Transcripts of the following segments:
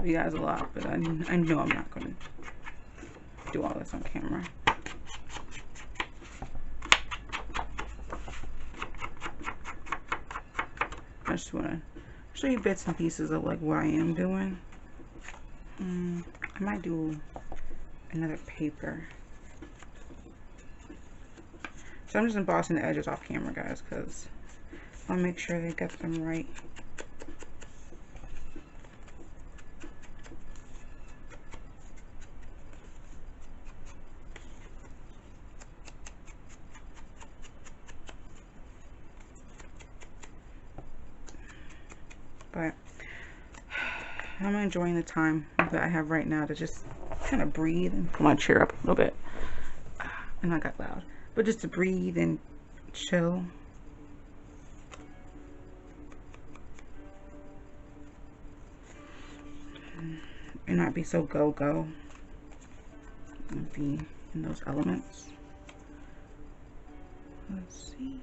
you guys a lot, but I know I'm not going to do all this on camera. I just want to show you bits and pieces of like what I am doing. I might do another paper. So I'm just embossing the edges off camera, guys, because I'll make sure they get them right. But I'm enjoying the time that I have right now to just kind of breathe and pull my chair up a little bit. And I got loud. But just to breathe and chill. And not be so go-go. And be in those elements. Let's see.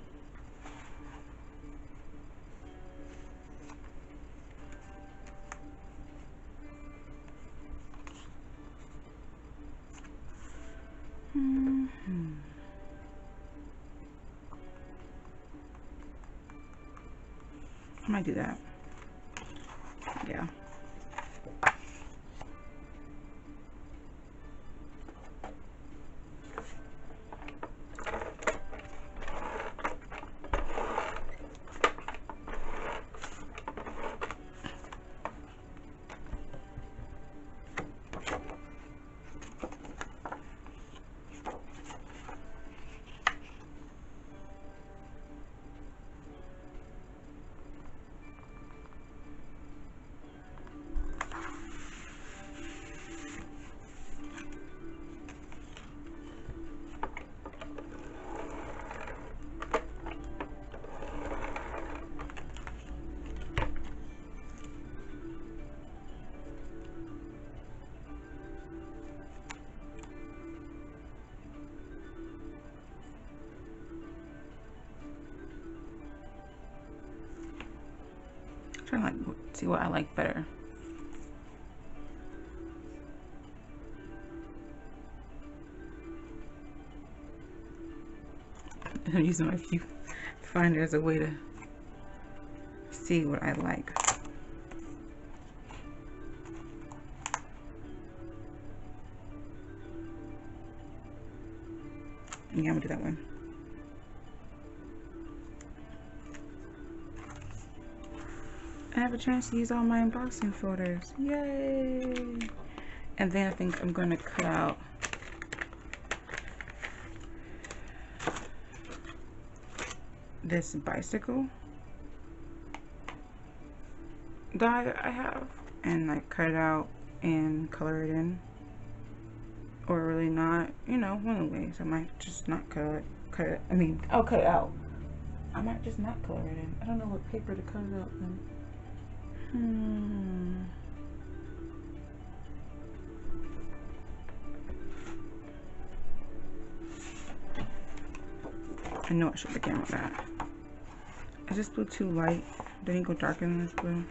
I might do that. Yeah. Trying to like see what I like better. I'm using my viewfinder as a way to see what I like. Yeah, I'm gonna do that one. I have a chance to use all my unboxing photos. Yay! And then I think I'm going to cut out this bicycle die that I have and like cut it out and color it in. Or really not, you know, one of the ways. I might just not cut it. I mean, I'll cut it out. I might just not color it in. I don't know what paper to cut it out then. I know I should begin with that. Is this blue too light? Didn't you go darker than this blue?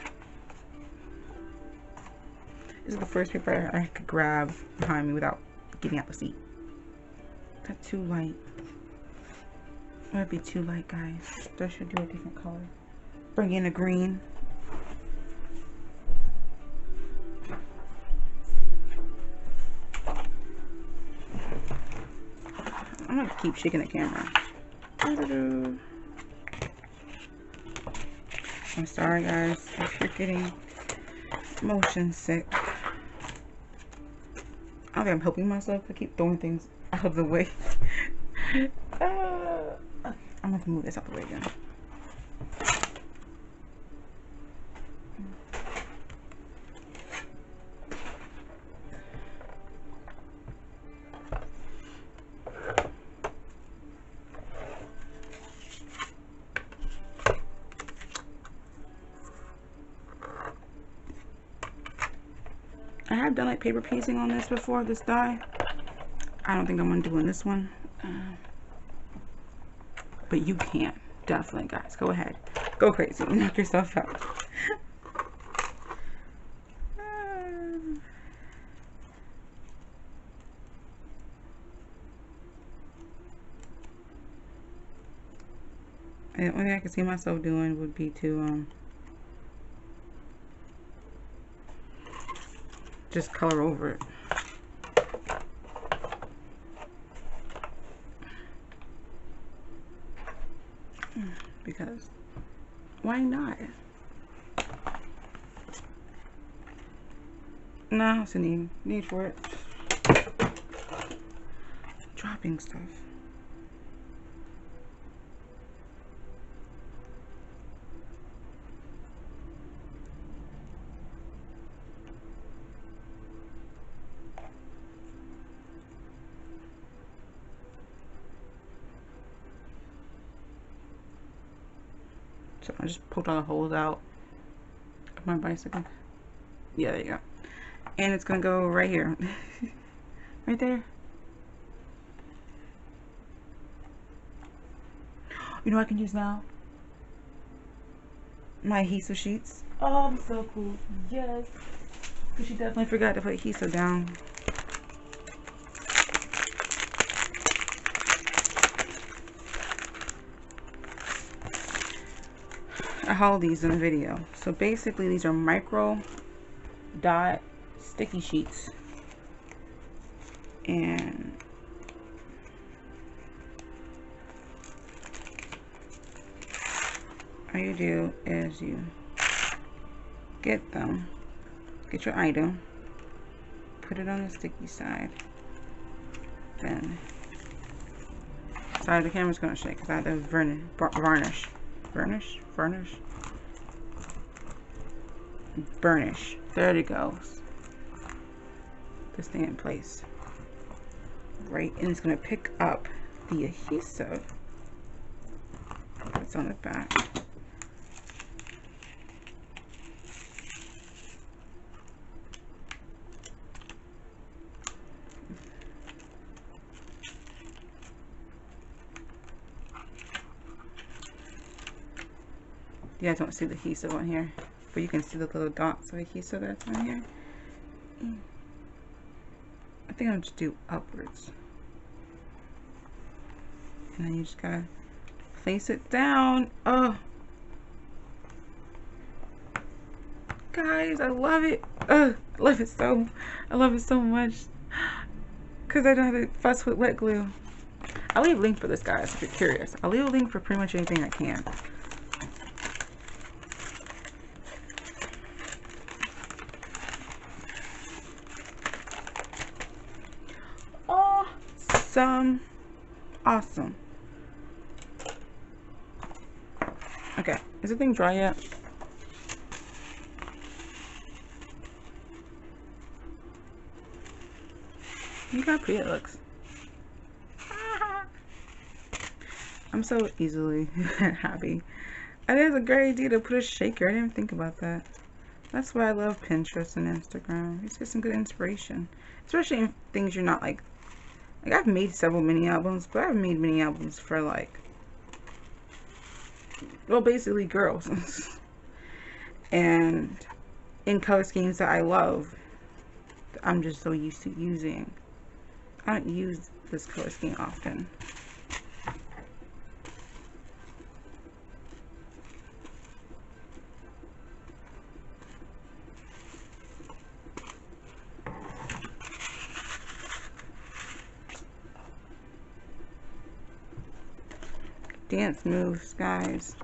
This is the first paper I could grab behind me without getting out the seat. Is that too light? Might be too light, guys. I should do a different color. Bring in a green. I'm gonna keep shaking the camera. I'm sorry, guys, if you're getting motion sick. I don't think I'm helping myself. I keep throwing things out of the way. I'm gonna have to move this out the way again. I have done like paper pasting on this before, this die. I don't think I'm doing this one. But you can. Definitely, guys. Go ahead. Go crazy. Knock yourself out. And the only thing I can see myself doing would be to just color over it. Because why not? No, I don't see need for it. Dropping stuff. So I just pulled all the holes out of my bicycle. Yeah, there you go. And it's gonna go right here. Right there. You know what I can use now? My adhesive sheets. Oh, I'm so cool. Yes. Because she definitely forgot to put adhesive down. I hauled these in a video. So basically these are micro dot sticky sheets. And all you do is you get your item, put it on the sticky side, then, sorry the camera's gonna shake because I had to burnish, there it goes, to stay in place, right, and it's gonna pick up the adhesive that's on the back. You guys don't see the adhesive on here, but you can see the little dots of adhesive that's on here. I think I'll just do upwards. And then you just gotta place it down. Oh, guys, I love it. I love it so much. Cause I don't have to fuss with wet glue. I'll leave a link for this, guys, if you're curious. I'll leave a link for pretty much anything I can. Awesome. Okay, is the thing dry yet? Look how pretty it looks. I'm so easily happy. I think it's a great idea to put a shaker. I didn't even think about that. That's why I love Pinterest and Instagram. It's just some good inspiration, especially in things you're not like I've made several mini albums, but I've made mini albums for like, well, basically girls. And in color schemes that I love, I'm just so used to using. I don't use this color scheme often. Dance moves, guys.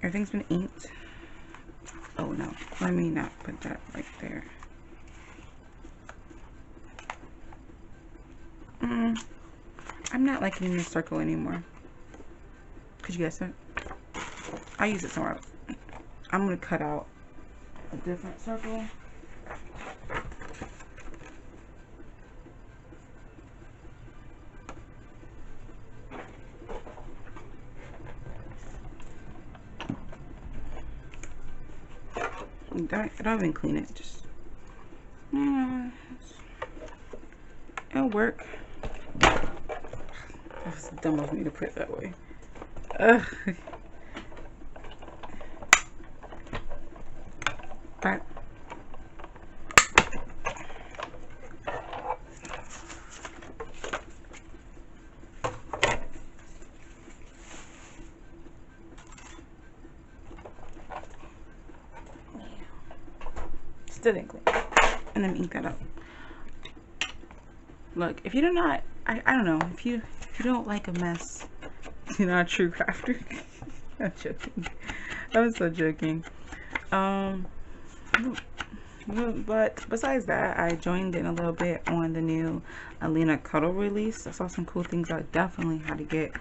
Everything's been inked. Oh no, let me not put that right there. I'm not liking the circle anymore. Could you guess it? I use it somewhere else. I'm gonna cut out a different circle. I don't even clean it, just it'll work. That was dumb of me to put it that way. Ugh. Okay. Still didn't clean. And then ink that up. Look, if you do not, I don't know, if you don't like a mess, you're not a true crafter. I'm joking. I was so joking. But besides that, I joined in a little bit on the new Alina Cuddle release. I saw some cool things. I definitely had to get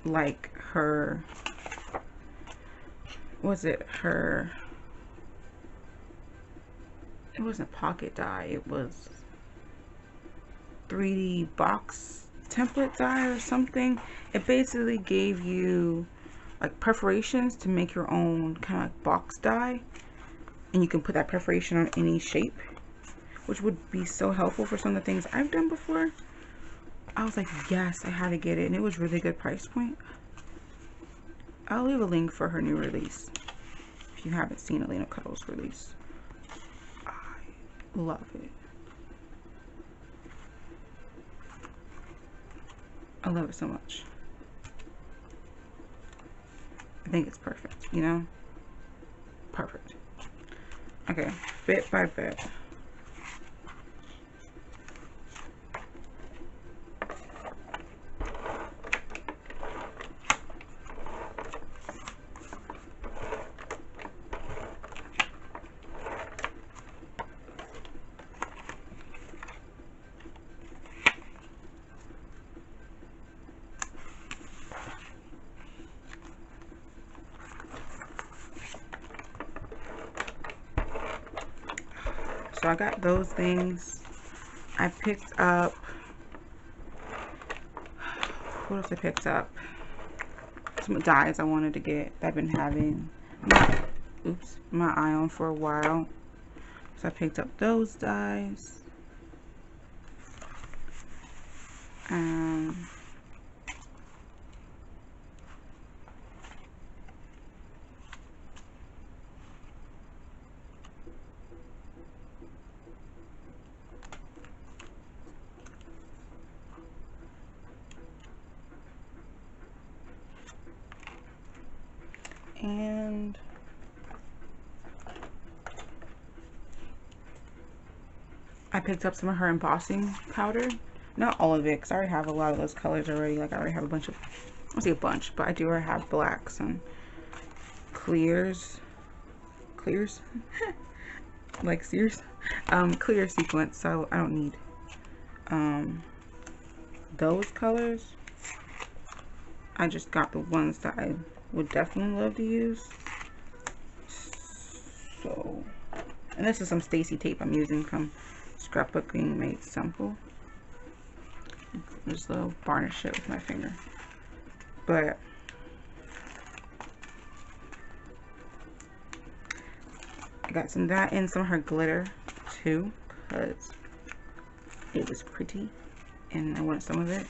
like her, was it her, it wasn't pocket die, it was 3D box template die or something. It basically gave you like perforations to make your own kind of like box die, and you can put that perforation on any shape, which would be so helpful for some of the things I've done before. I was like, yes, I had to get it, and it was really good price point. I'll leave a link for her new release if you haven't seen Alina Cuddle's release. I love it. I love it so much. I think it's perfect, you know? Perfect. Okay, bit by bit. So I got those things. I picked up, what else I picked up? Some dyes I wanted to get that I've been having my eye on for a while. So I picked up those dyes. And I picked up some of her embossing powder. Not all of it, because I already have a lot of those colors already. Like I already have a bunch of, I won't say a bunch, but I do already have blacks and clears. Like Sears. Clear sequence, so I don't need those colors. I just got the ones that I would definitely love to use. So, and this is some Stacy tape I'm using from Scrapbooking Made Simple. Just a little varnish it with my finger. But I got some of that and some of her glitter too, because it was pretty and I wanted some of it.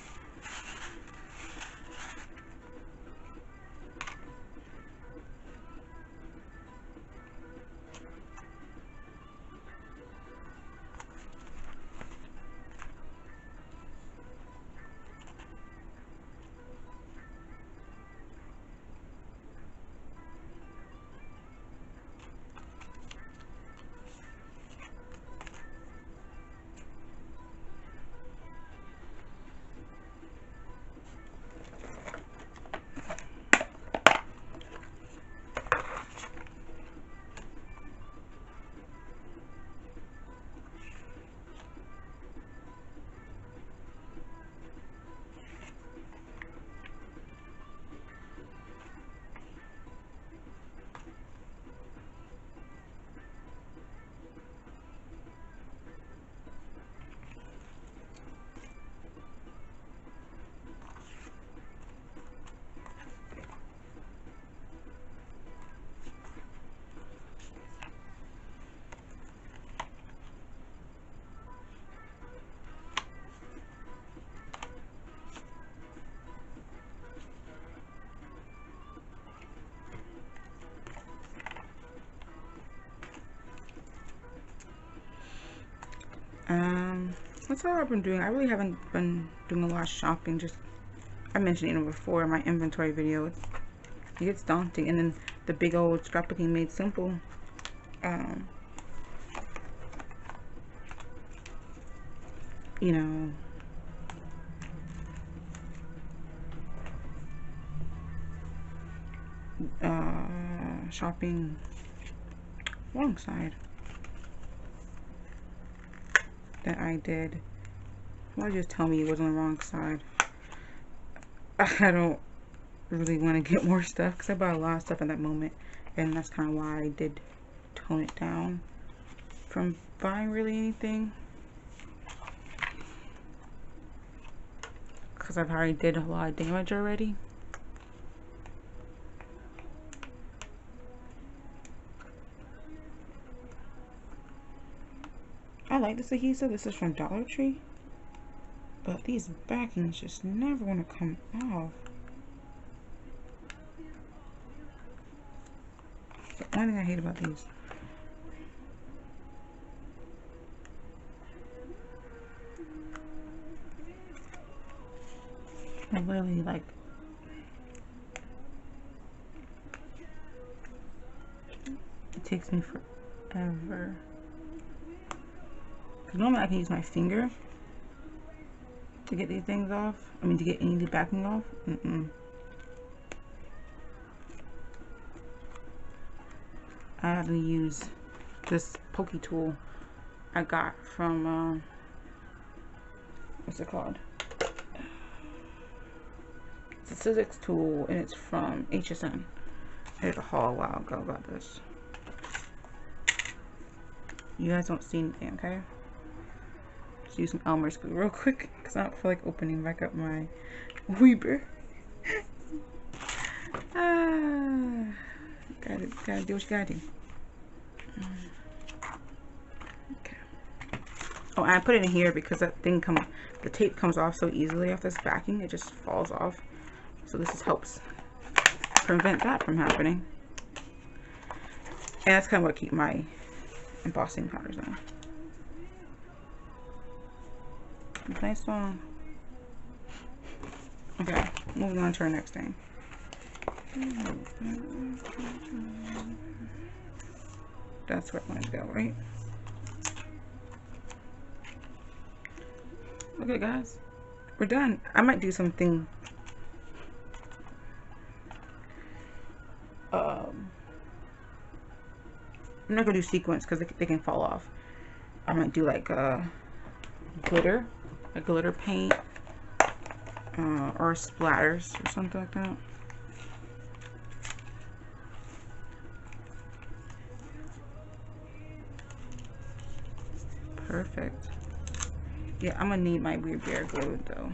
That's all I've been doing. I really haven't been doing a lot of shopping. Just, I mentioned it before in my inventory video. It gets daunting. And then the big old scrapbooking made simple. You know, shopping wrong side that I did. Why just tell me it was on the wrong side? I don't really want to get more stuff because I bought a lot of stuff at that moment, and that's kind of why I did tone it down from buying really anything, because I've already did a lot of damage already. I like this adhesive. This is from Dollar Tree, but these backings just never want to come off. That's the only thing I hate about these. I literally, like, it takes me forever. Because normally I can use my finger to get these things off. I mean, to get any of the backing off. I have to use this pokey tool I got from, what's it called? It's a physics tool, and it's from HSN. I did a haul a while ago about this. You guys don't see anything, okay? Just use some Elmer's glue real quick, because I don't feel like opening back up my Weber. Gotta do what you gotta do. Okay. Oh, and I put it in here because that thing the tape comes off so easily off this backing. It just falls off. So this helps prevent that from happening. And that's kind of what keep my embossing powders on. Nice one. Okay, moving on to our next thing. That's where I want to go, right? Okay, guys, we're done. I might do something. I'm not gonna do sequins because they can fall off. I might do like glitter paint, or splatters or something like that. Perfect. Yeah, I'm gonna need my Weird Bear glue though.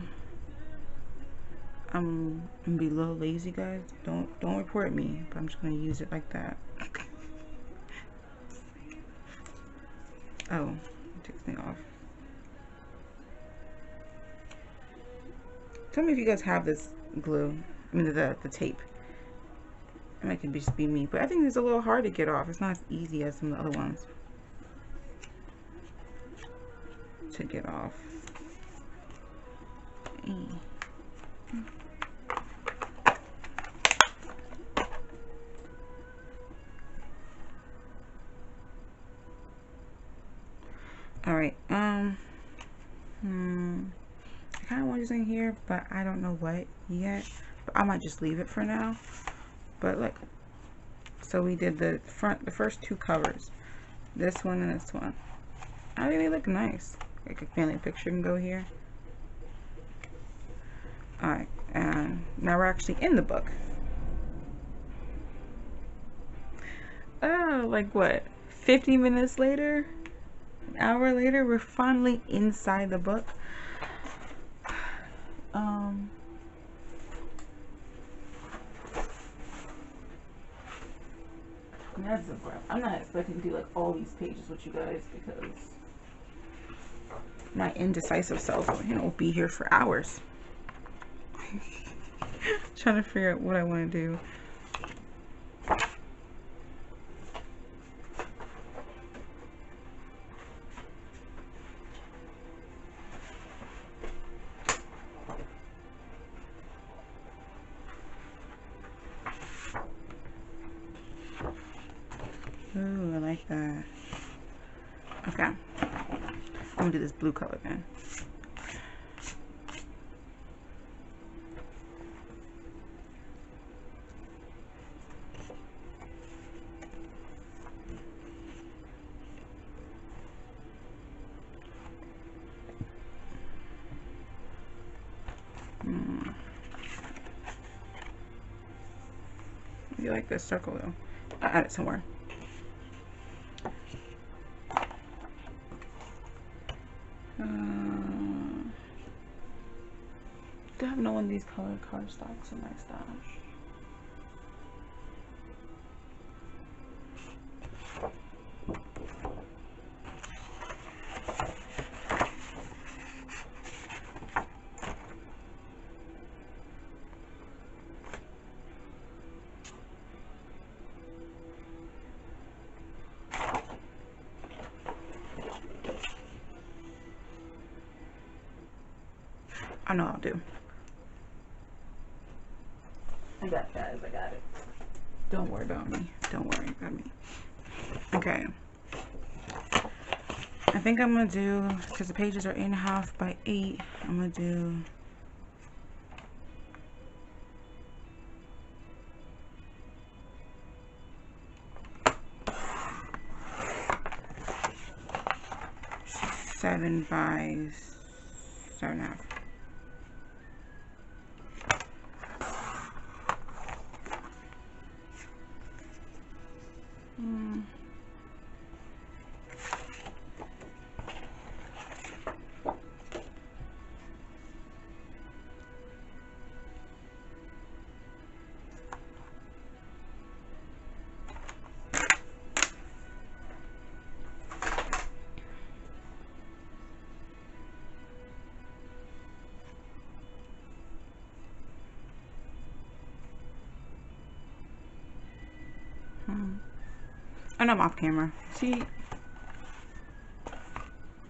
I'm gonna be a little lazy, guys. Don't report me, but I'm just gonna use it like that. Oh, it takes me off. Tell me if you guys have this glue. I mean the tape. It might just be me, but I think it's a little hard to get off. It's not as easy as some of the other ones to get off. Alright, I kind of want to do something here, but I don't know what yet. But I might just leave it for now. But look, so we did the first two covers, this one and this one. I think they look nice. Like a family picture can go here. Alright, and now we're actually in the book. Oh, like what? 50 minutes later? An hour later, we're finally inside the book. That's a breath. I'm not expecting to do like all these pages with you guys because my indecisive self, will be here for hours. Trying to figure out what I want to do. Okay. I'm gonna do this blue color then. You like this circle though? I'll add it somewhere. Do I have no one of these colored cardstocks in my stash? I know I'll do. I got guys, I got it. Don't worry about me. Don't worry about me. Okay. I think I'm gonna do, because the pages are 8.5 by 8, I'm gonna do seven by 7.5. And I'm off camera. See,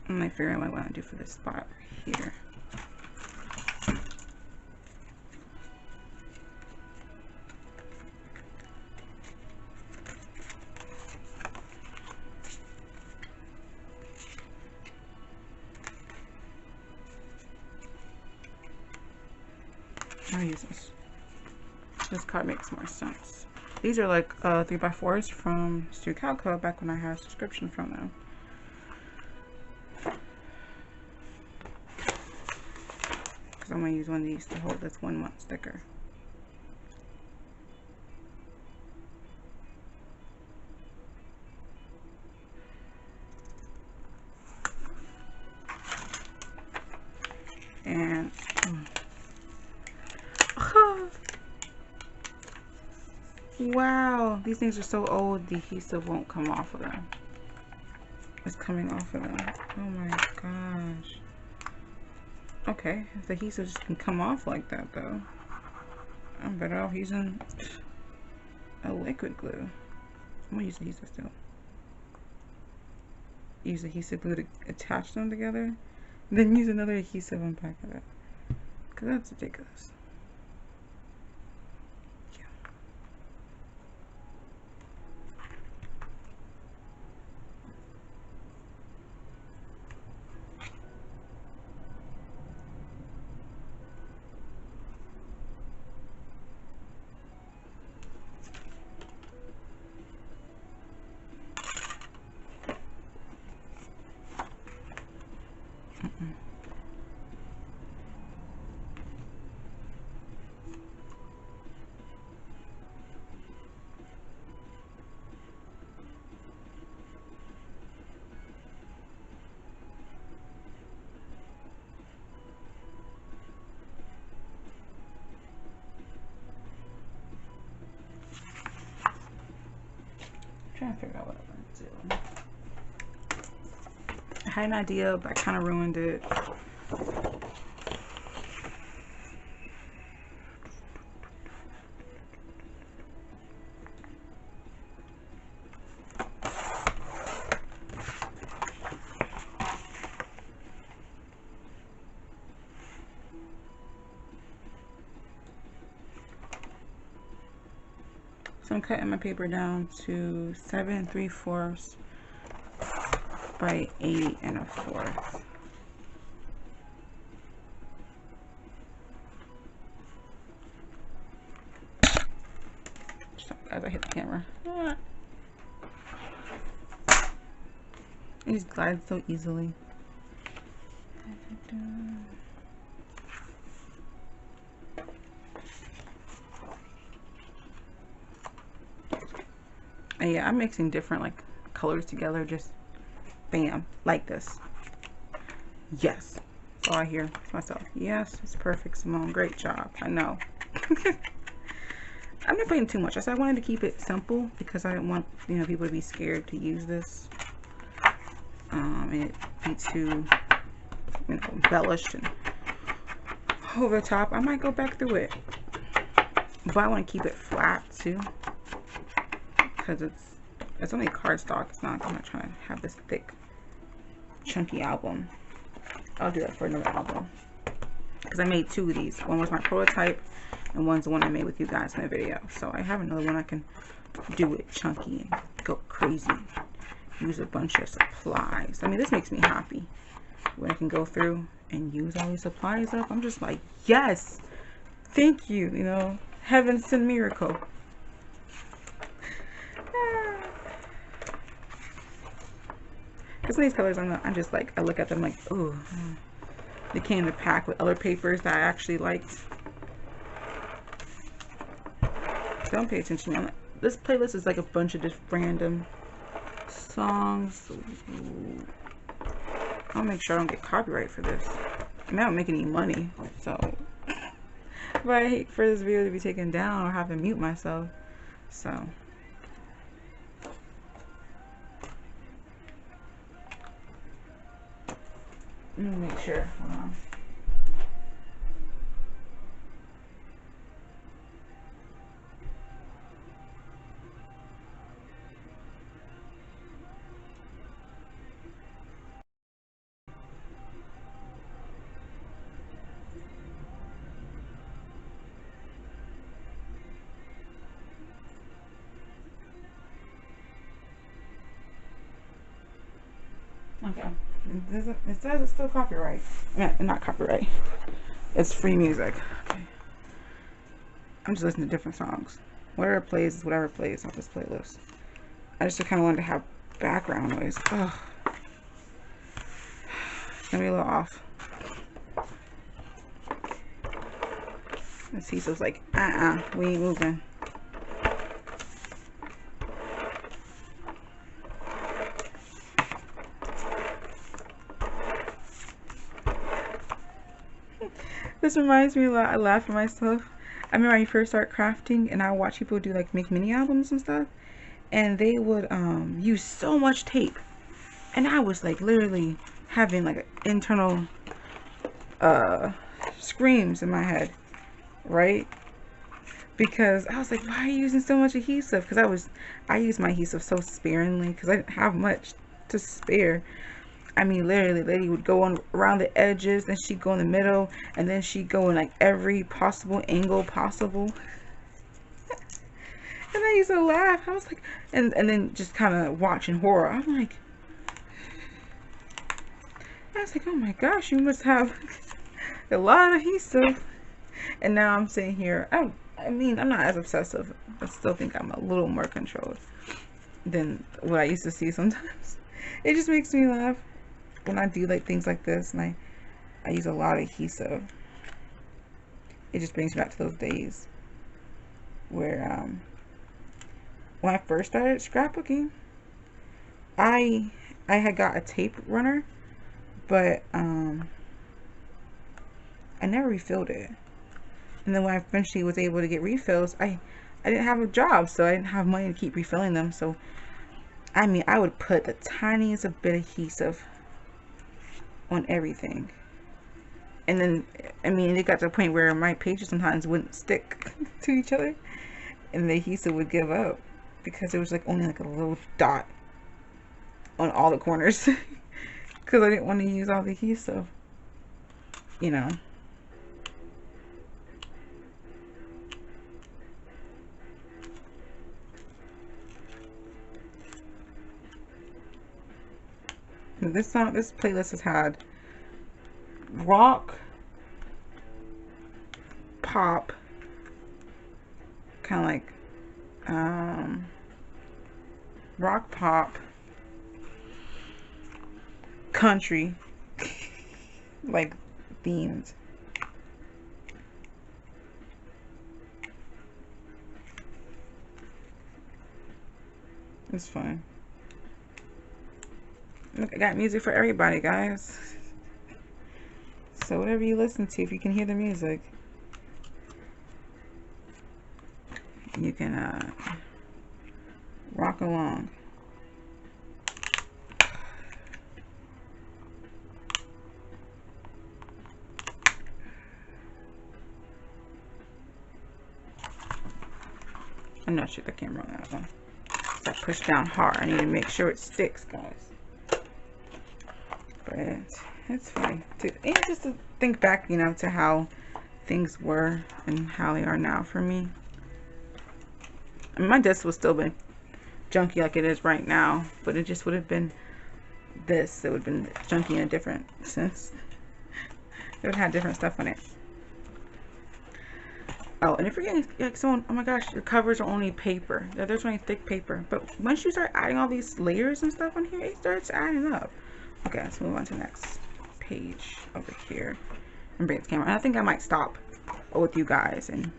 I'm like figuring out what I want to do for this spot right here. I'll use this. This card makes more sense. These are like 3x4s from Stu Calco back when I had a subscription from them. Because I'm going to use one of these to hold this 1 month sticker. And wow, these things are so old, the adhesive won't come off of them. It's coming off of them. Oh my gosh. Okay, if the adhesive just can come off like that though, I'm better off using a liquid glue. I'm gonna use adhesive still. Use adhesive glue to attach them together, then use another adhesive on back of it. Cause that's ridiculous. Trying to figure out what I want to do. I had an idea, but I kind of ruined it. So I'm cutting my paper down to 7 3/4 by 8 1/4. As I hit the camera. It just glides so easily. And yeah, I'm mixing different like colors together, just bam, like this. Yes. That's all I hear to myself. Yes, it's perfect, Simone. Great job. I know. I'm not putting too much. I said I wanted to keep it simple because I didn't want, you know, people to be scared to use this. And it be too, you know, embellished and over the top. I might go back through it, but I want to keep it flat too because it's only cardstock. It's not. I'm not trying to have this thick, chunky album. I'll do that for another album because I made 2 of these. One was my prototype, and one's the one I made with you guys in the video. So I have another one I can do it chunky and go crazy. Use a bunch of supplies. I mean, this makes me happy when I can go through and use all these supplies up. I'm just like, yes, thank you. You know, heaven sent miracle. Because some of these colors, I'm just like, I look at them like, oh, they came in a pack with other papers that I actually liked. Don't pay attention. This playlist is like a bunch of just random songs. I'll make sure I don't get copyright for this. I mean, I don't make any money, so. But I hate for this video to be taken down or have to mute myself. So. Let me make sure. Hold on. Okay. It says it's still copyright. I mean, not copyright. It's free music. Okay. I'm just listening to different songs. Whatever plays is whatever plays off this playlist. I just kind of wanted to have background noise. Ugh. It's gonna be a little off. Let's see. So it's like, we ain't moving. This reminds me a lot. I laugh at myself. I remember when I first started crafting and I watch people do like make mini albums and stuff, and they would use so much tape, and I was like literally having like internal screams in my head, right? Because I was like, why are you using so much adhesive? Because I used my adhesive so sparingly because I didn't have much to spare. I mean, literally, the lady would go on around the edges, then she'd go in the middle, and then she'd go in like every possible angle possible. And I used to laugh. I was like, and then just kind of watching horror. I'm like, I was like, oh my gosh, you must have a lot of adhesive. And now I'm sitting here. I mean, I'm not as obsessive. I still think I'm a little more controlled than what I used to see sometimes. It just makes me laugh when I do like things like this, and I use a lot of adhesive. It just brings me back to those days where when I first started scrapbooking, I had got a tape runner, but I never refilled it. And then when I eventually was able to get refills, I didn't have a job, so I didn't have money to keep refilling them. So I mean, I would put the tiniest bit of adhesive on everything, and then I mean, it got to the point where my pages sometimes wouldn't stick to each other, and the adhesive would give up because it was like only like a little dot on all the corners because I didn't want to use all the adhesive, you know. This playlist has had rock, pop, kind of like rock, pop, country, like themes. It's fun. Look, I got music for everybody, guys. So whatever you listen to, if you can hear the music, you can rock along. I'm not sure the camera on that one. So I push down hard. I need to make sure it sticks, guys. But it's funny and just to think back, you know, to how things were and how they are now for me. I mean, my disc would still been junky like it is right now, but it just would have been this. It would have been junky in a different sense. It would have had different stuff on it. Oh, and if you're getting like someone, oh my gosh, your covers are only paper. There's only thick paper. But once you start adding all these layers and stuff on here, it starts adding up. Okay, let's move on to the next page over here and bring the camera. And I think I might stop with you guys and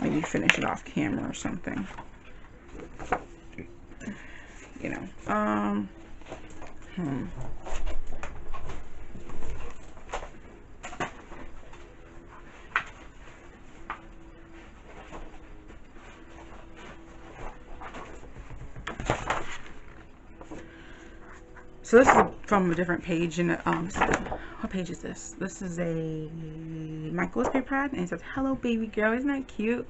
maybe finish it off camera or something. You know, so this is from a different page, and what page is this? This is a Michael's paper pad, and it says, "Hello, baby girl." Isn't that cute?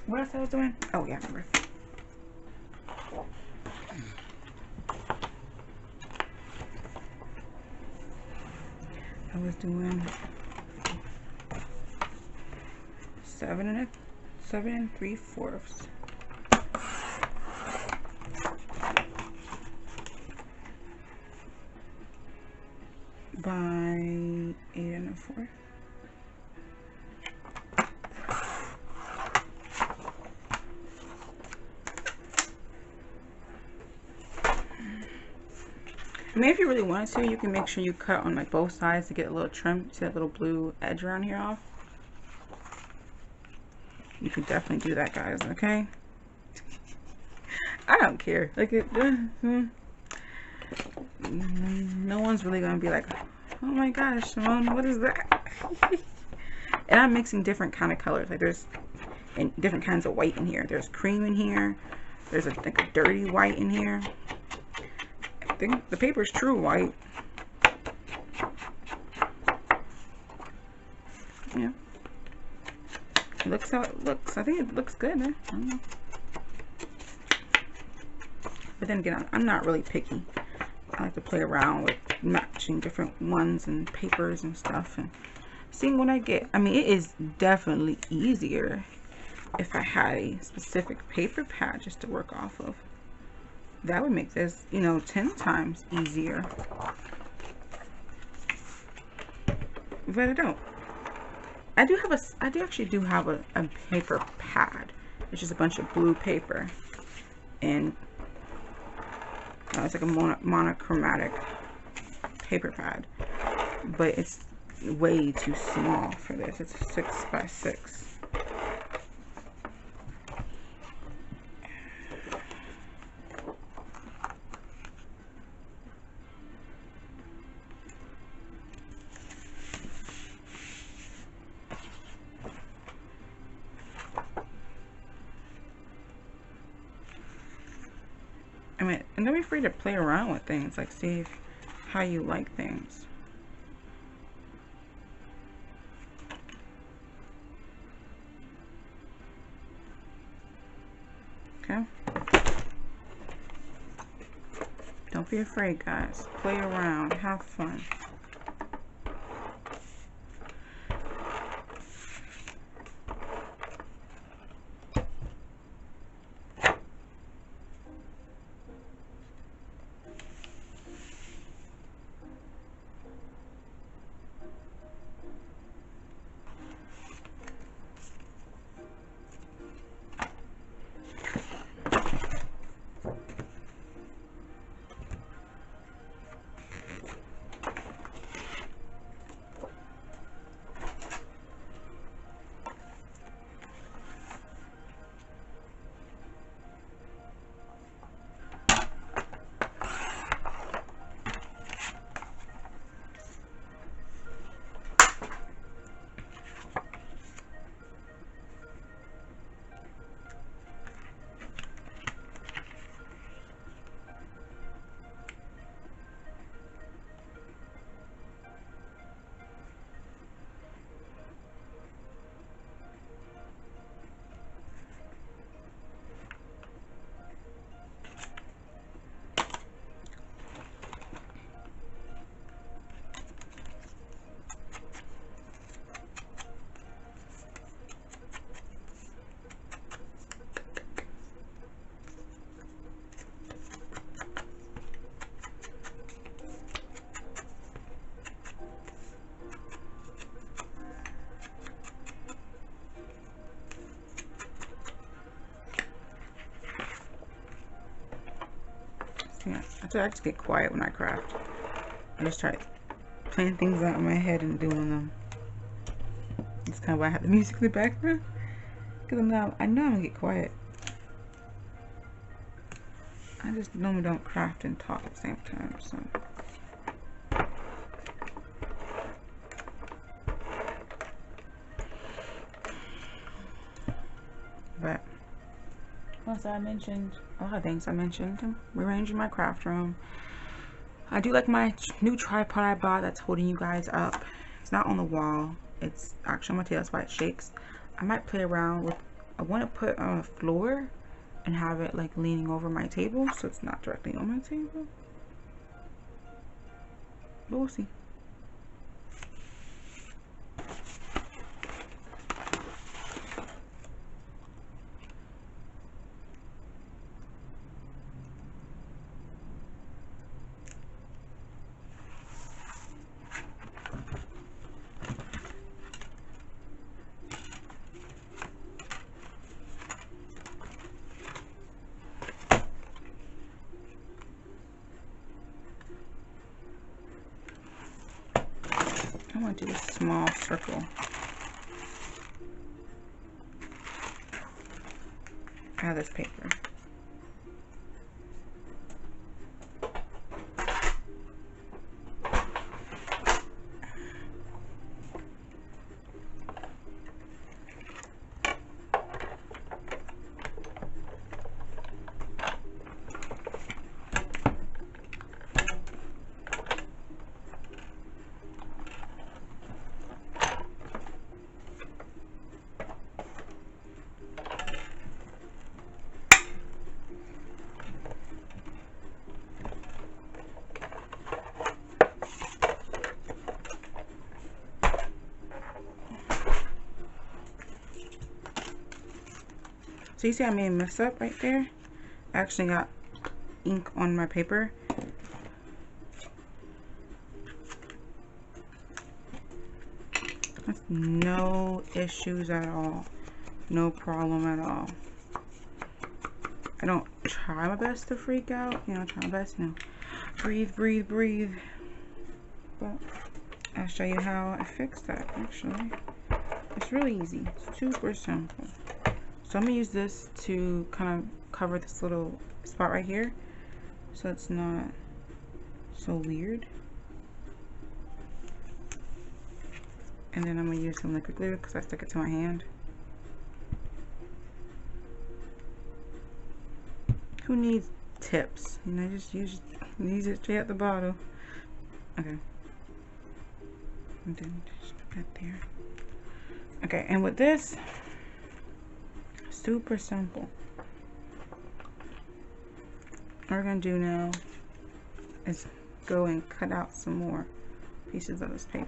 What else I was doing? Oh yeah, I remember. I was doing 7 3/4 by 8 1/4. I mean, if you really wanted to, you can make sure you cut on like both sides to get a little trim. See that little blue edge around here off? You could definitely do that, guys, okay? I don't care. Like, no one's really gonna be like, oh my gosh, Simone, what is that? And I'm mixing different kind of colors. Like, there's different kinds of white in here. There's cream in here. There's like a dirty white in here. I think the paper's true white. Yeah. It looks how it looks. I think it looks good, eh? I don't know. But then again, I'm not really picky. I like to play around with matching different ones and papers and stuff and seeing what I get. I mean, it is definitely easier if I had a specific paper pad just to work off of. That would make this, you know, 10 times easier. But I don't. I do actually have a paper pad. It's just a bunch of blue paper. And it's like a monochromatic paper pad. But it's way too small for this. It's 6 by 6. I mean, and don't be afraid to play around with things, like see how you like things. Okay? Don't be afraid, guys. Play around. Have fun. So I just get quiet when I craft. I just try playing things out in my head and doing them. That's kind of why I have the music in the background. Because I know I'm gonna get quiet. I just normally don't craft and talk at the same time, so. But also I mentioned a lot of things. I mentioned rearranging my craft room. I do like my new tripod I bought that's holding you guys up. It's not on the wall. It's actually on my tail. That's why it shakes. I might play around with, I want to put on a floor and have it like leaning over my table so it's not directly on my table. But we'll see. I want to do a small circle out of this paper. So you see I made a mess up right there? I actually got ink on my paper. That's no issues at all. No problem at all. I don't try my best to freak out. You know, try my best, you know, breathe, breathe, breathe. But I'll show you how I fixed that actually. It's really easy. It's super simple. So I'm gonna use this to kind of cover this little spot right here so it's not so weird. And then I'm gonna use some liquid glue because I stuck it to my hand. Who needs tips? You know, just use it straight out the bottle. Okay. And then just put that there. Okay, and with this, super simple. What we're gonna do now is go and cut out some more pieces of this paper.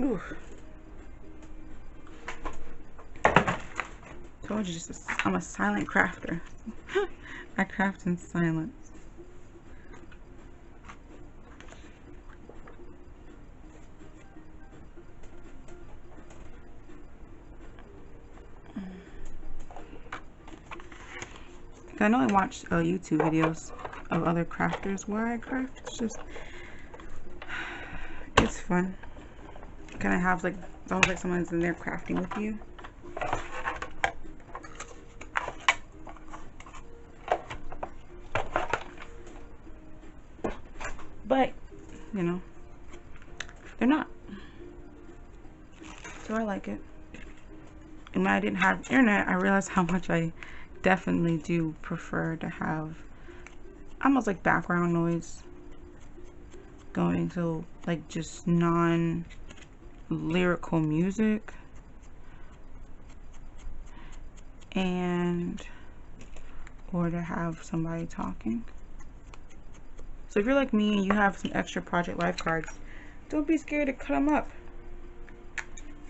Ooh. Told you, I'm a silent crafter. I craft in silence. I know I watch YouTube videos of other crafters where I craft. It's fun. Kind of have like, it's almost like someone's in there crafting with you. But you know, they're not. So I like it. And when I didn't have internet, I realized how much I definitely do prefer to have almost like background noise going to like just non-lyrical music, and or to have somebody talking. So if you're like me and you have some extra Project Life cards, don't be scared to cut them up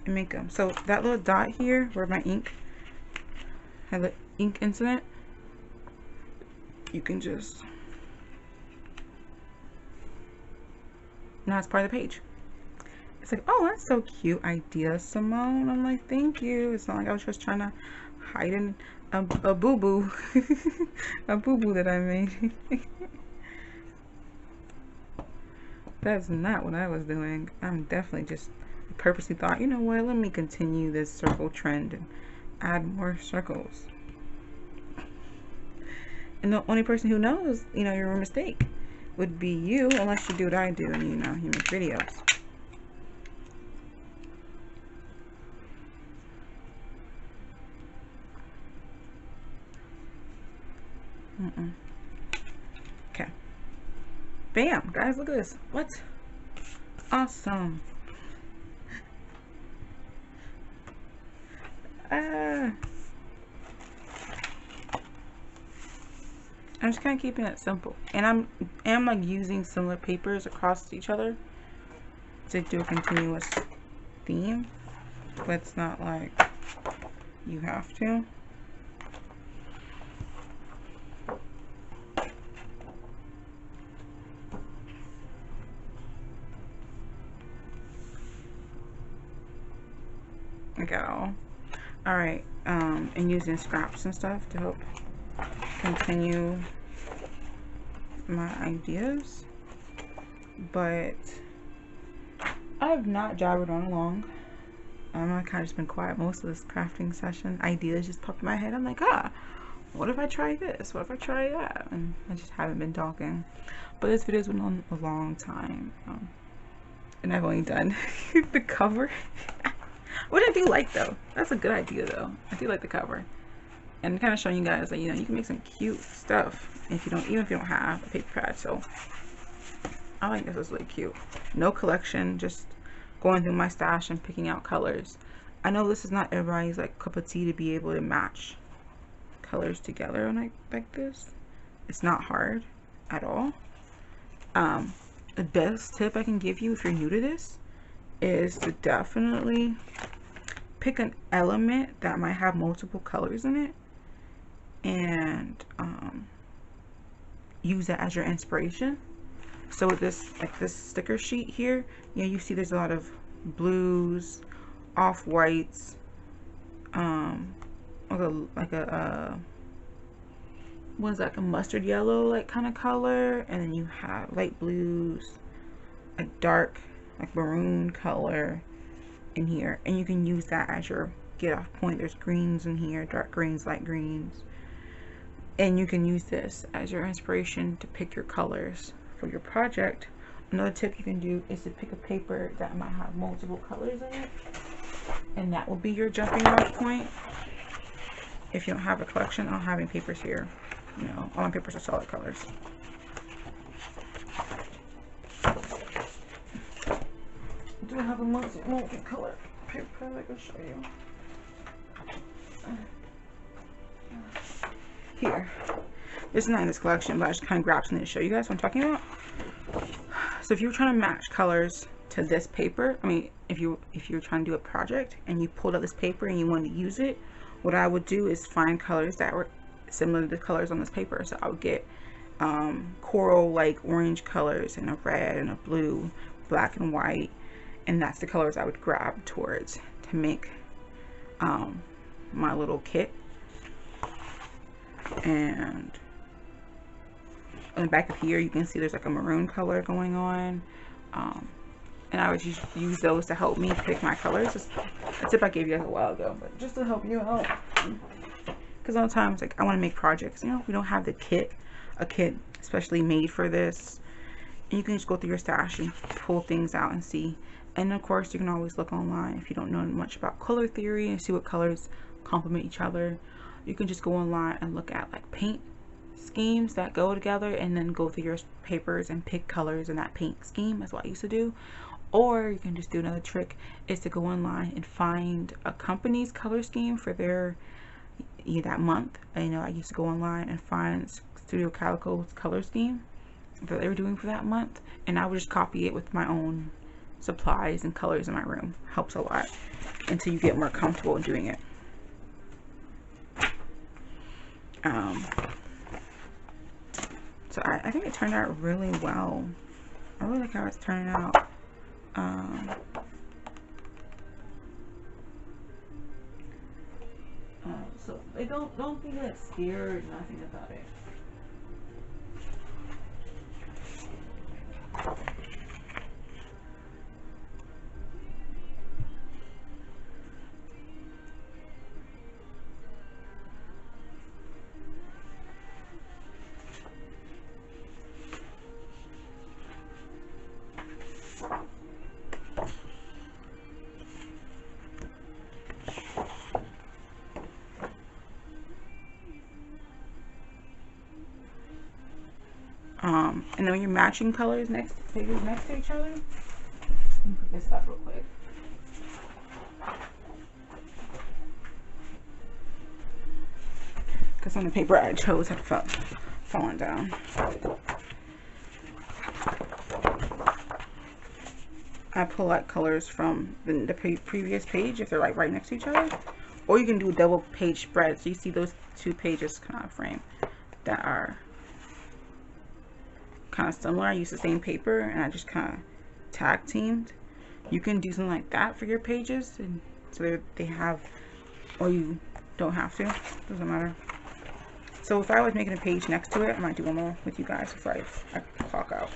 and make them. So that little dot here where my ink had the ink incident, you can just, now it's part of the page. It's like, oh, that's so cute idea, Simone. I'm like, thank you. It's not like I was just trying to hide in a boo-boo. A boo-boo that I made. That's not what I was doing. I'm definitely just purposely thought, you know what, let me continue this circle trend and add more circles. And the only person who knows, you know, your mistake would be you, unless you do what I do and, you know, you make videos. Okay. Bam, guys, look at this. What? Awesome. I'm just kind of keeping it simple, and I'm like using similar papers across each other to do a continuous theme, but it's not like you have to. I got all right, and using scraps and stuff to help continue my ideas, but I've not jabbered on long. I've kind of just been quiet most of this crafting session. Ideas just pop in my head. I'm like, what if I try this? What if I try that? And I just haven't been talking. But this video's been on a long time, and I've only done the cover. What I do like though, that's a good idea though. I do like the cover. And kind of showing you guys that, you know, you can make some cute stuff if you don't, even if you don't have a paper pad. So I like this. It's really cute. No collection, just going through my stash and picking out colors. I know this is not everybody's like cup of tea to be able to match colors together like this. It's not hard at all. The best tip I can give you if you're new to this is to definitely pick an element that might have multiple colors in it, and use that as your inspiration. So with this, like this sticker sheet here, you know, you see there's a lot of blues, off-whites, like a what is that, a mustard yellow like kind of color, and then you have light blues, a dark like maroon color in here, and you can use that as your get off point. There's greens in here, dark greens, light greens, and you can use this as your inspiration to pick your colors for your project. Another tip you can do is to pick a paper that might have multiple colors in it, and that will be your jumping off point. If you don't have a collection, I don't have any papers here. You know, all my papers are solid colors. I do have a multi-color paper I can show you. Here. This is not in this collection, but I just kind of grabbed something to show you guys what I'm talking about. So if you were trying to match colors to this paper, I mean, if you're trying to do a project and you pulled out this paper and you wanted to use it, what I would do is find colors that were similar to the colors on this paper. So I would get coral like orange colors and a red and a blue, black and white, and that's the colors I would grab towards to make my little kit. And on the back of here you can see there's like a maroon color going on, and I would just use those to help me pick my colors. It's a tip I gave you guys a while ago, but just to help you out, because a lot of times, like, I want to make projects, you know, we don't have the kit, a kit especially made for this, And you can just go through your stash and pull things out and see. And of course, you can always look online if you don't know much about color theory and see what colors complement each other. You can just go online and look at like paint schemes that go together, and then go through your papers and pick colors in that paint scheme. That's what I used to do. Or you can just do another trick, is to go online and find a company's color scheme for their that month. I know I used to go online and find Studio Calico's color scheme that they were doing for that month, and I would just copy it with my own supplies and colors in my room. Helps a lot until you get more comfortable in doing it. So I think it turned out really well. I really like how it's turning out. So I don't be like scared, nothing about it. And then when you're matching colors next to each other, let me put this up real quick. Because on the paper I chose had fallen down. I pull out colors from the previous page if they're like right next to each other, or you can do a double page spread. So you see those two pages kind of frame that are kind of similar. I use the same paper and I just kind of tag teamed. You can do something like that for your pages, and so they have, or you don't have to, doesn't matter. So if I was making a page next to it, I might do one more with you guys before I clock out.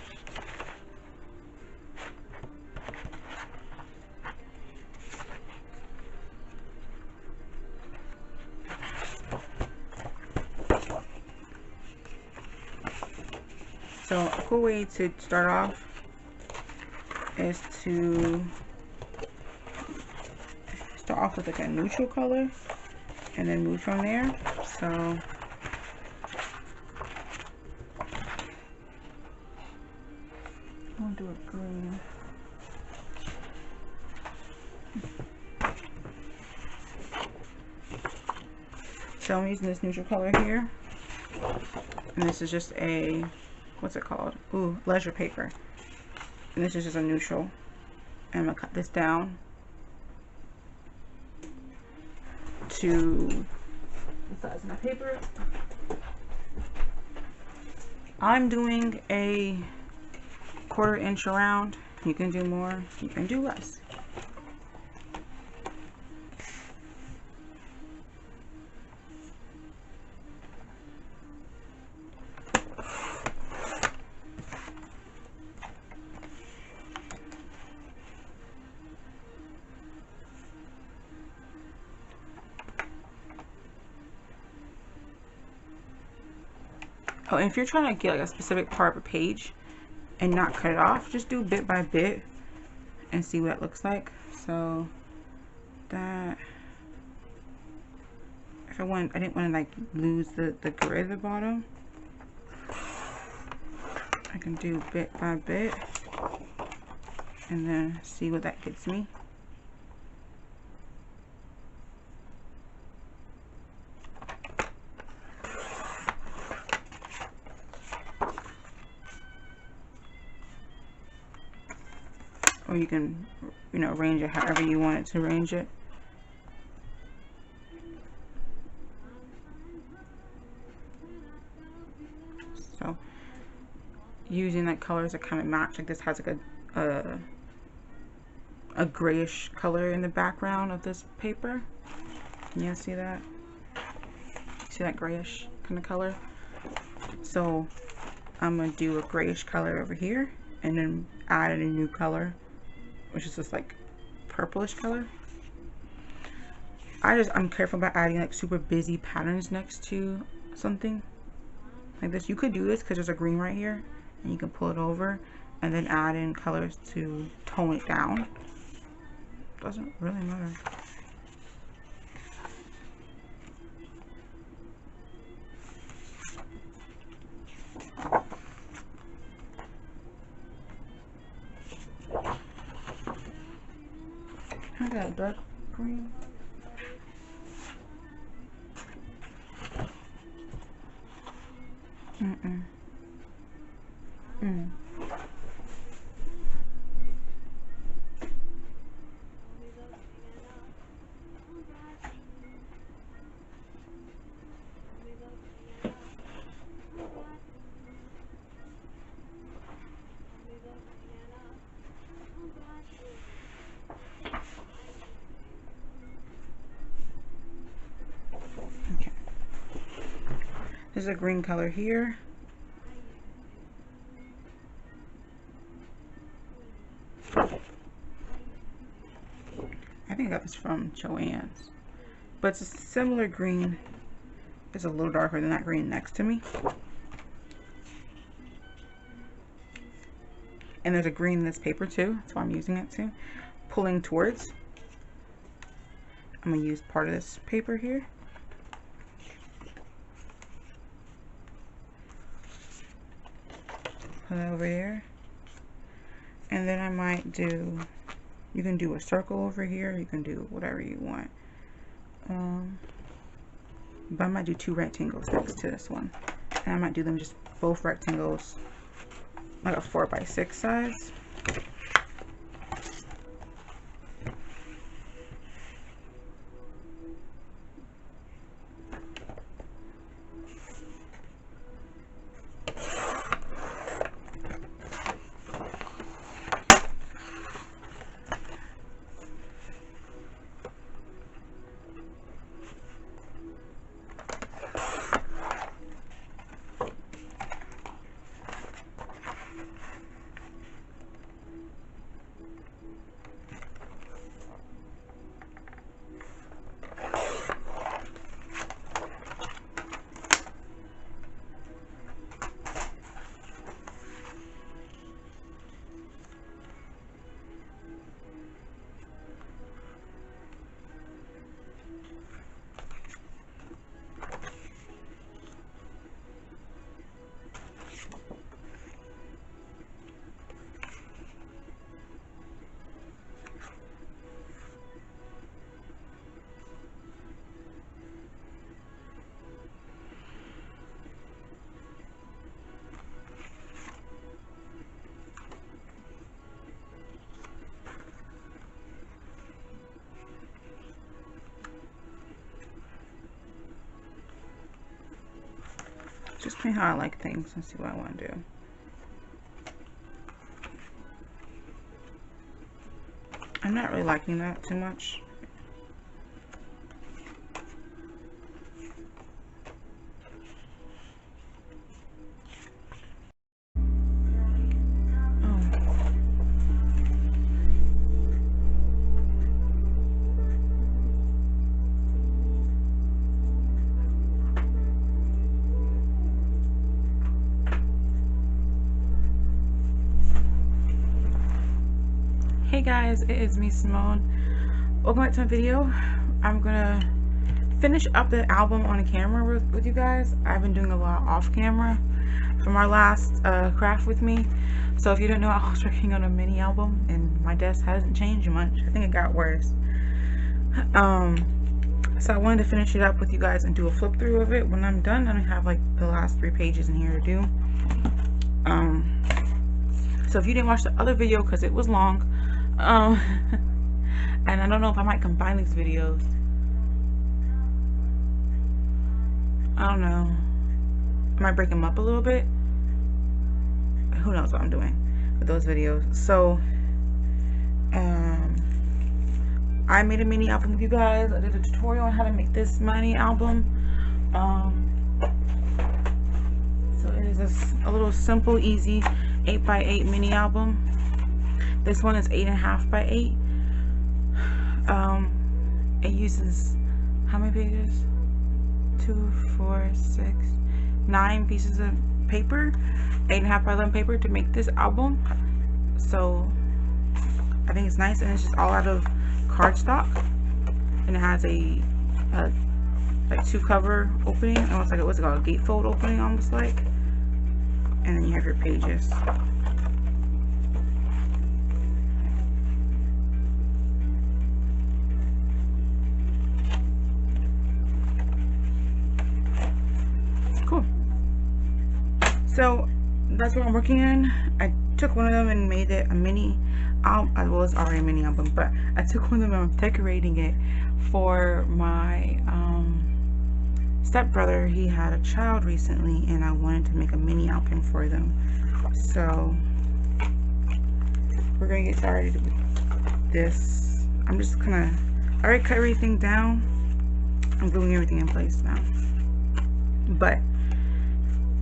So a cool way to start off is to start off with like a neutral color and then move from there. So I'm gonna do a green. So I'm using this neutral color here, and this is just a, what's it called? Ooh, leisure paper. And this is just a neutral. And I'm gonna cut this down to the size of my paper. I'm doing a 1/4 inch around. You can do more, you can do less. Oh, and if you're trying to get like a specific part of a page and not cut it off, just do bit by bit and see what it looks like. So that, if I didn't want to like lose the grid at the bottom, I can do bit by bit and then see what that gets me. Or you can, you know, arrange it however you want it to arrange it. So using like colors that kind of match, like this has like a grayish color in the background of this paper. Can you see that? See that grayish kind of color? So I'm gonna do a grayish color over here and then add a new color, which is just like purplish color. I'm careful about adding like super busy patterns next to something like this. You could do this because there's a green right here and you can pull it over and then add in colors to tone it down. Doesn't really matter. I got dark green. Okay. There's a green color here. I think I got this from Joann's, but it's a similar green. It's a little darker than that green next to me. And there's a green in this paper too. That's why I'm using it too. Pulling towards. I'm going to use part of this paper here. Put it over here. And then I might do, you can do a circle over here. You can do whatever you want. But I might do 2 rectangles next to this one. And I might do them just both rectangles, like a 4x6 size. Just me how I like things and see what I want to do. I'm not really liking that too much. Hey guys, it is me, Simone. Welcome back to my video. I'm gonna finish up the album on camera with you guys. I've been doing a lot off camera from our last craft with me. So if you don't know, I was working on a mini album and my desk hasn't changed much. I think it got worse. So I wanted to finish it up with you guys and do a flip through of it. When I'm done, I have like the last 3 pages in here to do. So if you didn't watch the other video because it was long, and I don't know if I might combine these videos. I don't know. I might break them up a little bit. Who knows what I'm doing with those videos. So, I made a mini album with you guys. I did a tutorial on how to make this mini album. So it is a little simple, easy 8x8 mini album. This one is 8.5 by 8. It uses how many pages? 2, 4, 6, 9 pieces of paper, 8.5 by 11 paper to make this album. So I think it's nice, and it's just all out of cardstock, and it has a like 2 cover opening, almost like what's it called, a gatefold opening, almost like, and then you have your pages. Cool. So that's what I'm working in. I took one of them and made it a mini album. Well, it's already a mini album, but I took one of them and I'm decorating it for my stepbrother. He had a child recently, and I wanted to make a mini album for them. So we're gonna get started with this. I'm just gonna, I already cut everything down. I'm gluing everything in place now. But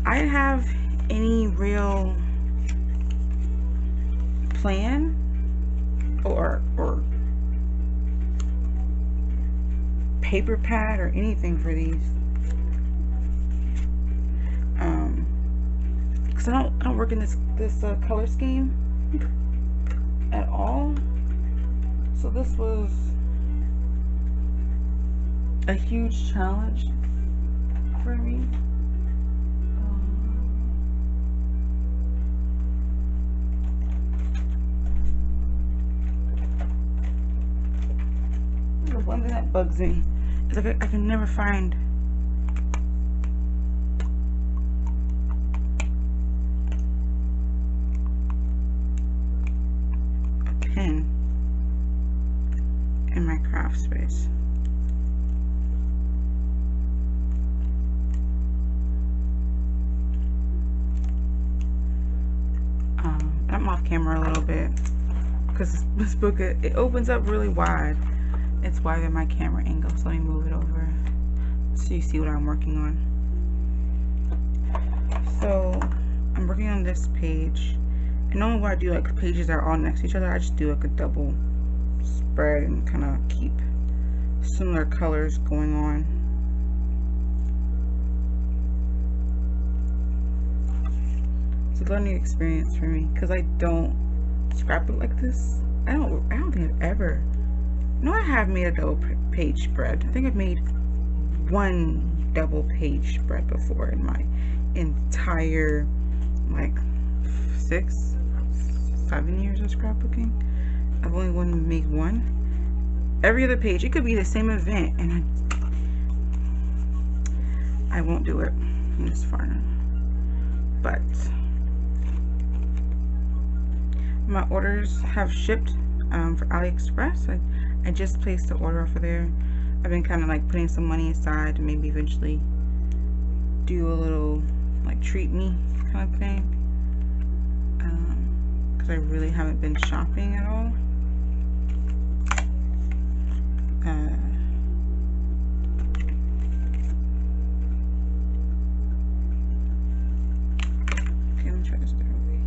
I didn't have any real plan or paper pad or anything for these. Because I don't work in this color scheme at all. So this was a huge challenge for me. The one thing that bugs me is like I can never find a pen in my craft space. I'm off camera a little bit because this book, it opens up really wide. It's wider than my camera angle, so let me move it over so you see what I'm working on. So I'm working on this page, and normally what I do, like the pages are all next to each other, I just do like a double spread and kind of keep similar colors going on. It's a learning experience for me because I don't scrapbook like this. I don't think I've ever. No, I have made a double page spread. I think I've made one double page spread before in my entire like 6, 7 years of scrapbooking. I've only made one. Every other page, it could be the same event, and I won't do it this far now. But my orders have shipped for AliExpress. I just placed the order over there. I've been kind of like putting some money aside to maybe eventually do a little like treat me kind of thing, because I really haven't been shopping at all. Okay, let me try this different way.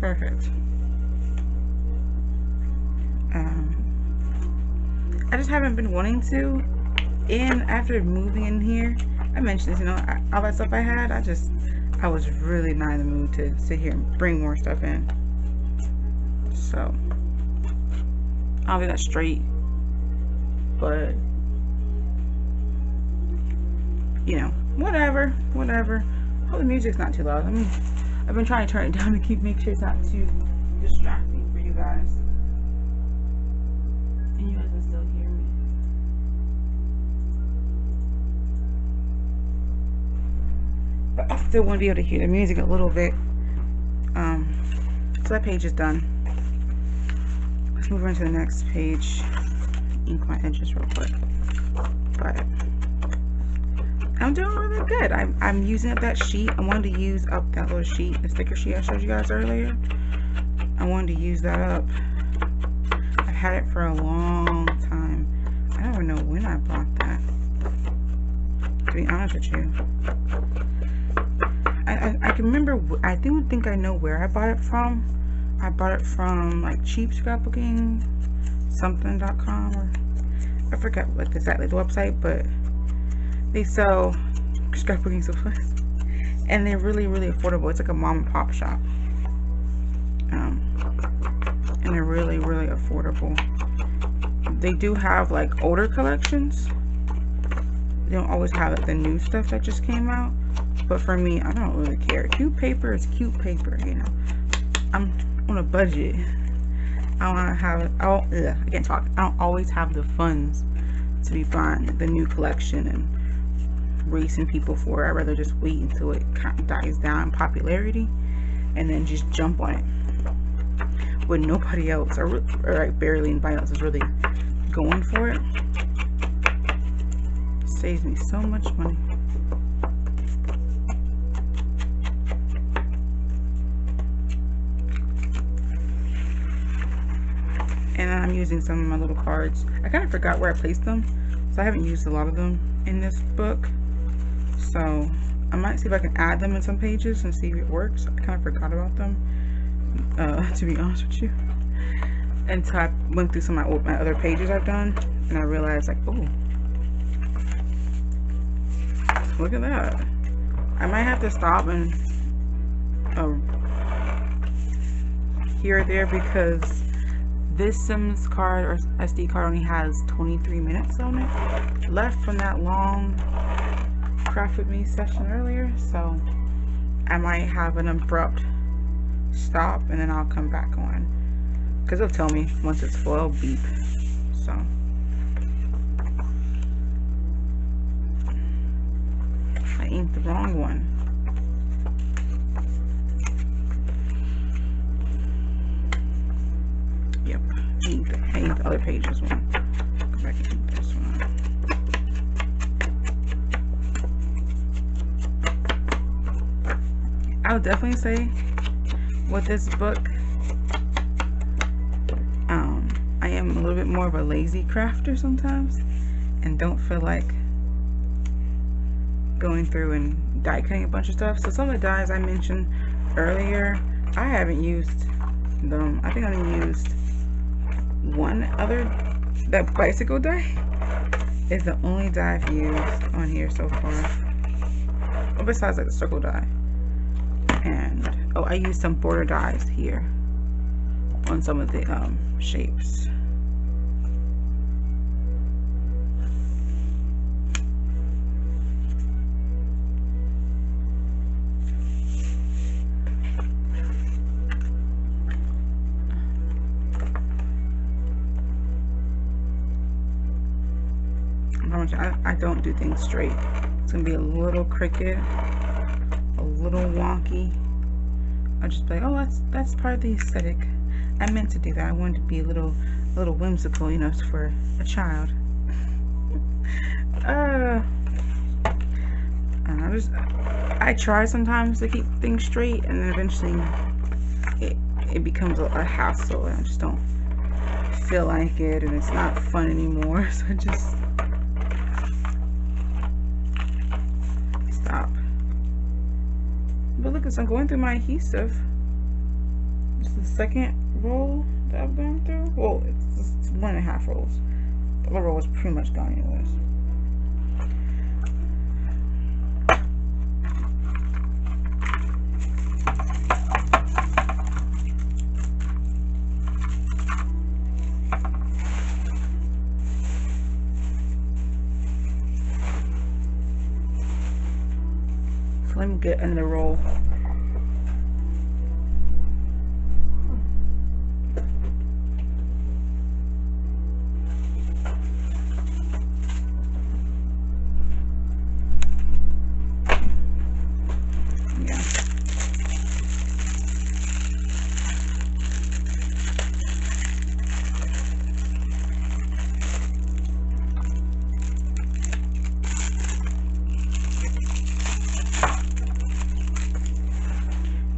Perfect. I just haven't been wanting to, and after moving in here, I mentioned this, you know, all that stuff I had, I was really not in the mood to sit here and bring more stuff in. So I'll be that straight, but you know, whatever. Oh, the music's not too loud. I've been trying to turn it down to make sure it's not too distracting for you guys, and you guys can still hear me. But I still want to be able to hear the music a little bit. So that page is done. Let's move on to the next page. Ink my edges real quick. But I'm doing really good. I'm using up that sheet. I wanted to use up that little sheet, the sticker sheet I showed you guys earlier. I wanted to use that up. I've had it for a long time. I don't even know when I bought that, to be honest with you. I can remember, I think I know where I bought it from. I bought it from like cheap scrapbooking something.com, or I forget what exactly the website, but they sell scrapbooking supplies, and they're really, really affordable. It's like a mom and pop shop, and they're really, really affordable. They do have like older collections. They don't always have like the new stuff that just came out, but for me, I don't really care. Cute paper is cute paper, you know. I'm on a budget. I want to have, I can't talk. I don't always have the funds to be buying the new collection and racing people for it. I'd rather just wait until it kind of dies down in popularity and then just jump on it when nobody else, or like barely anybody else is really going for it. It saves me so much money. And I'm using some of my little cards. I kind of forgot where I placed them, so I haven't used a lot of them in this book. So I might see if I can add them in some pages and see if it works. I kind of forgot about them, to be honest with you, until I went through some of my other pages I've done, and I realized like, oh, look at that. I might have to stop and here or there, because this Sims card or SD card only has 23 minutes on it left from that long craft with me session earlier, so I might have an abrupt stop and then I'll come back on, because it'll tell me once it's full, it'll beep. So I inked the wrong one. Yep, I inked the other pages one. Go back and ink this one. I would definitely say with this book, I am a little bit more of a lazy crafter sometimes and don't feel like going through and die cutting a bunch of stuff. So some of the dies I mentioned earlier, I haven't used them. I think I only used one other. That bicycle die is the only die I've used on here so far, besides like the circle die. And oh, I used some border dies here on some of the shapes. I don't do things straight. It's gonna be a little crooked, a little wonky. I'll just be like, oh, that's part of the aesthetic. I meant to do that. I wanted to be a little whimsical, you know, for a child. I try sometimes to keep things straight, and then eventually it becomes a hassle, and I just don't feel like it, and it's not fun anymore. So I just stop. But look, as I'm going through my adhesive, this is the second roll that I've gone through. Well, it's 1.5 rolls. The other roll is pretty much gone anyways. So let me get another roll.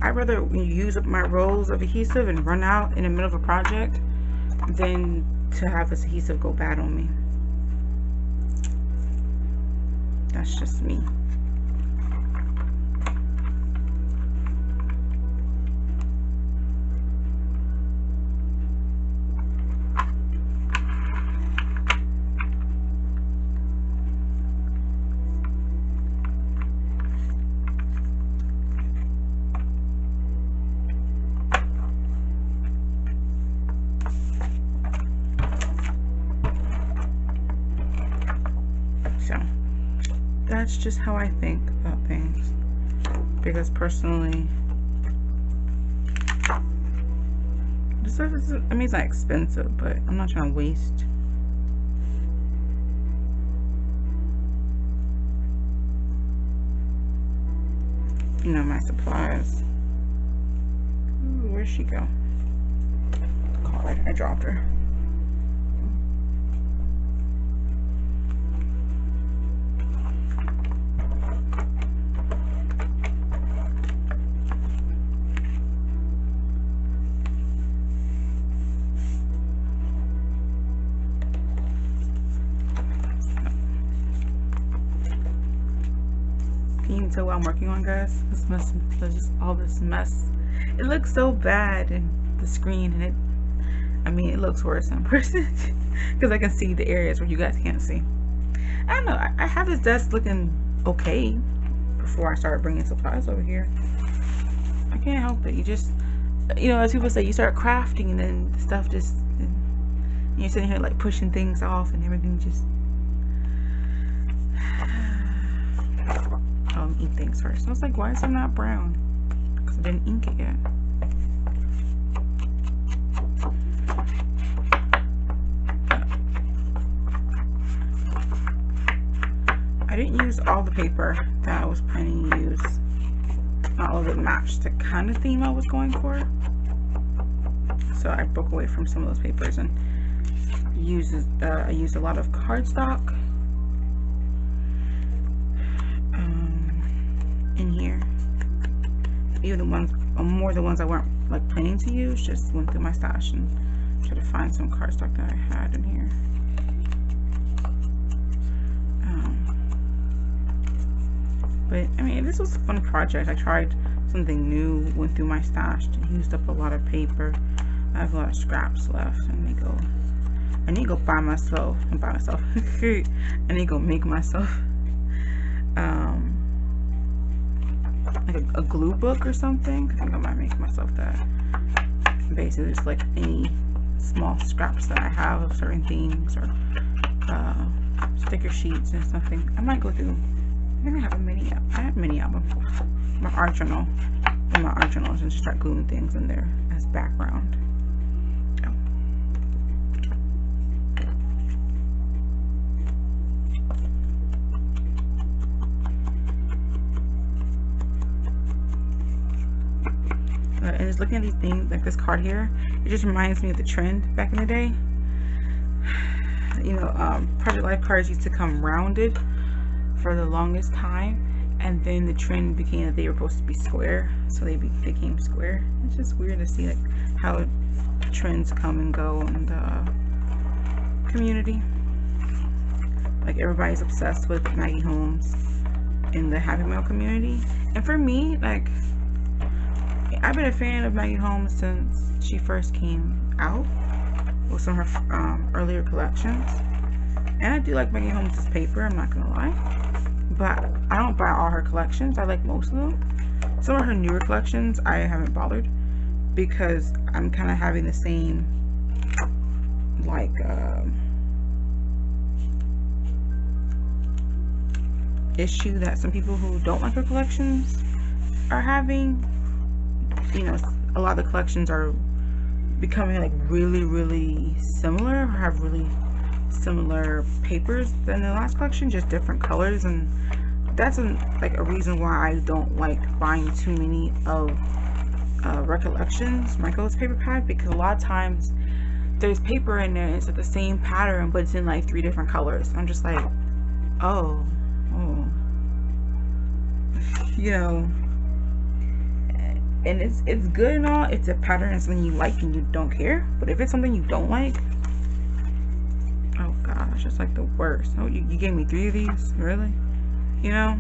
I'd rather use up my rolls of adhesive and run out in the middle of a project than to have this adhesive go bad on me. That's just me. that's just how I think about things. Because personally, this stuff is, I mean, it's not expensive, but I'm not trying to waste. You know, my supplies. Ooh, where'd she go? Card. I dropped her. Can you tell what I'm working on, guys? This mess, there's just all this mess. It looks so bad in the screen, and I mean, it looks worse in person because I can see the areas where you guys can't see. I don't know. I have this desk looking okay before I started bringing supplies over here. I can't help it. You just, you know, as people say, you start crafting, and then the stuff just, and you're sitting here like pushing things off, and everything just. Eat things first. I was like, why is it not brown? Because I didn't ink it yet. I didn't use all the paper that I was planning to use. Not all of it matched the kind of theme I was going for. So I broke away from some of those papers and I used a lot of cardstock. In here, even the ones, more the ones I weren't like planning to use, just went through my stash and tried to find some cardstock that I had in here. But I mean, this was a fun project. I tried something new, went through my stash, and used up a lot of paper. I have a lot of scraps left, and I need to go buy myself, I need to go make myself like a glue book or something. I think I might make myself that. Basically just like any small scraps that I have of certain things, or sticker sheets and something. I might go through, I think I have a mini album, my art journal, and my art journals, and just start gluing things in there as background. And just looking at these things, like this card here, it just reminds me of the trend back in the day. You know, Project Life cards used to come rounded for the longest time, and then the trend became that they were supposed to be square, so they became square. It's just weird to see like how trends come and go in the community. Like everybody's obsessed with Maggie Holmes in the Happy Mail community, and for me, like, I've been a fan of Maggie Holmes since she first came out with some of her earlier collections. And I do like Maggie Holmes' paper, I'm not gonna lie. But I don't buy all her collections. I like most of them. Some of her newer collections I haven't bothered because I'm kind of having the same like issue that some people who don't like her collections are having. You know, a lot of the collections are becoming like really similar, or have really similar papers than the last collection, just different colors, and that's like a reason why I don't like buying too many of Recollections, Michael's paper pad, because a lot of times there's paper in there and it's like the same pattern, but it's in like 3 different colors. I'm just like, oh, you know. And it's good and all. It's a pattern, it's something you like and you don't care. But if it's something you don't like, oh gosh, it's like the worst. Oh, you gave me 3 of these? Really? You know?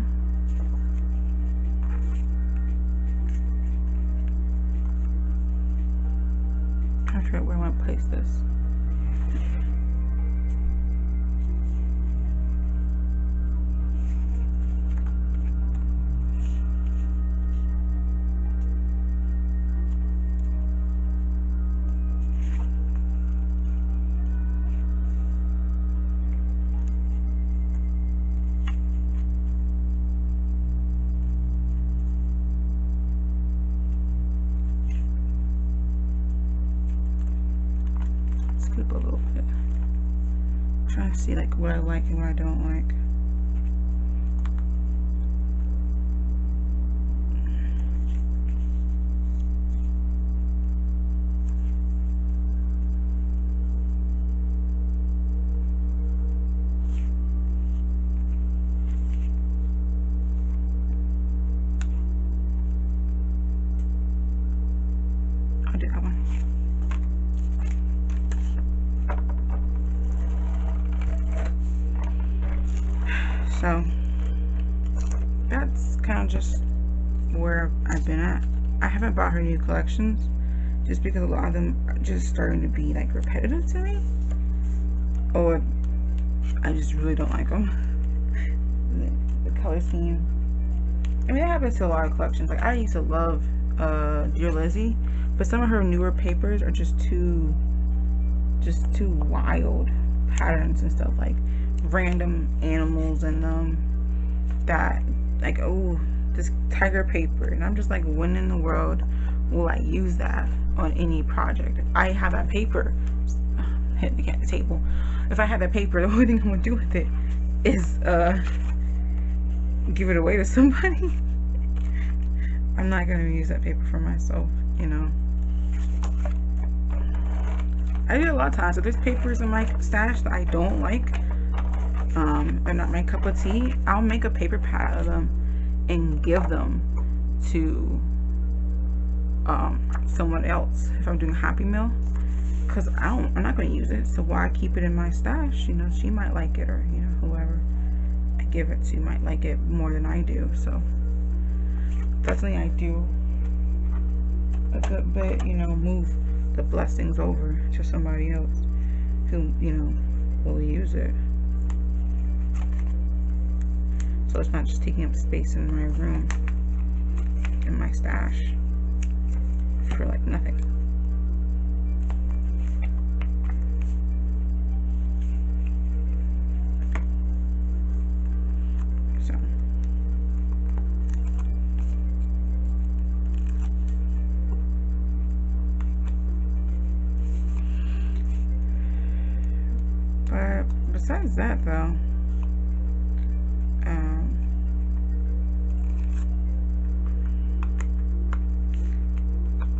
I'm trying to figure out where I want to place this. scoop a little bit. I'm trying to see like what I like and what I don't like. I'll do that one. So that's kind of just where I've been at. I haven't bought her new collections just because a lot of them are just starting to be like repetitive to me, or I just really don't like them. The color scheme, I mean, that happens to a lot of collections. Like I used to love Dear Lizzie, but some of her newer papers are just too wild patterns and stuff, like random animals and that, like, oh, this tiger paper, and I'm just like, when in the world will I use that on any project? If I have that paper, hit the table. If I had that paper, the only thing I'm gonna do with it is give it away to somebody. I'm not gonna use that paper for myself, you know. I do a lot of times. So there's papers in my stash that I don't like, they're not my cup of tea, I'll make a paper pad out of them and give them to someone else if I'm doing Happy Meal, because I'm not going to use it, so why keep it in my stash? You know, she might like it, or you know, whoever I give it to might like it more than I do. So definitely I do a good bit, you know, move the blessings over to somebody else who, you know, will use it. So it's not just taking up space in my room, in my stash, for like nothing. So but besides that though,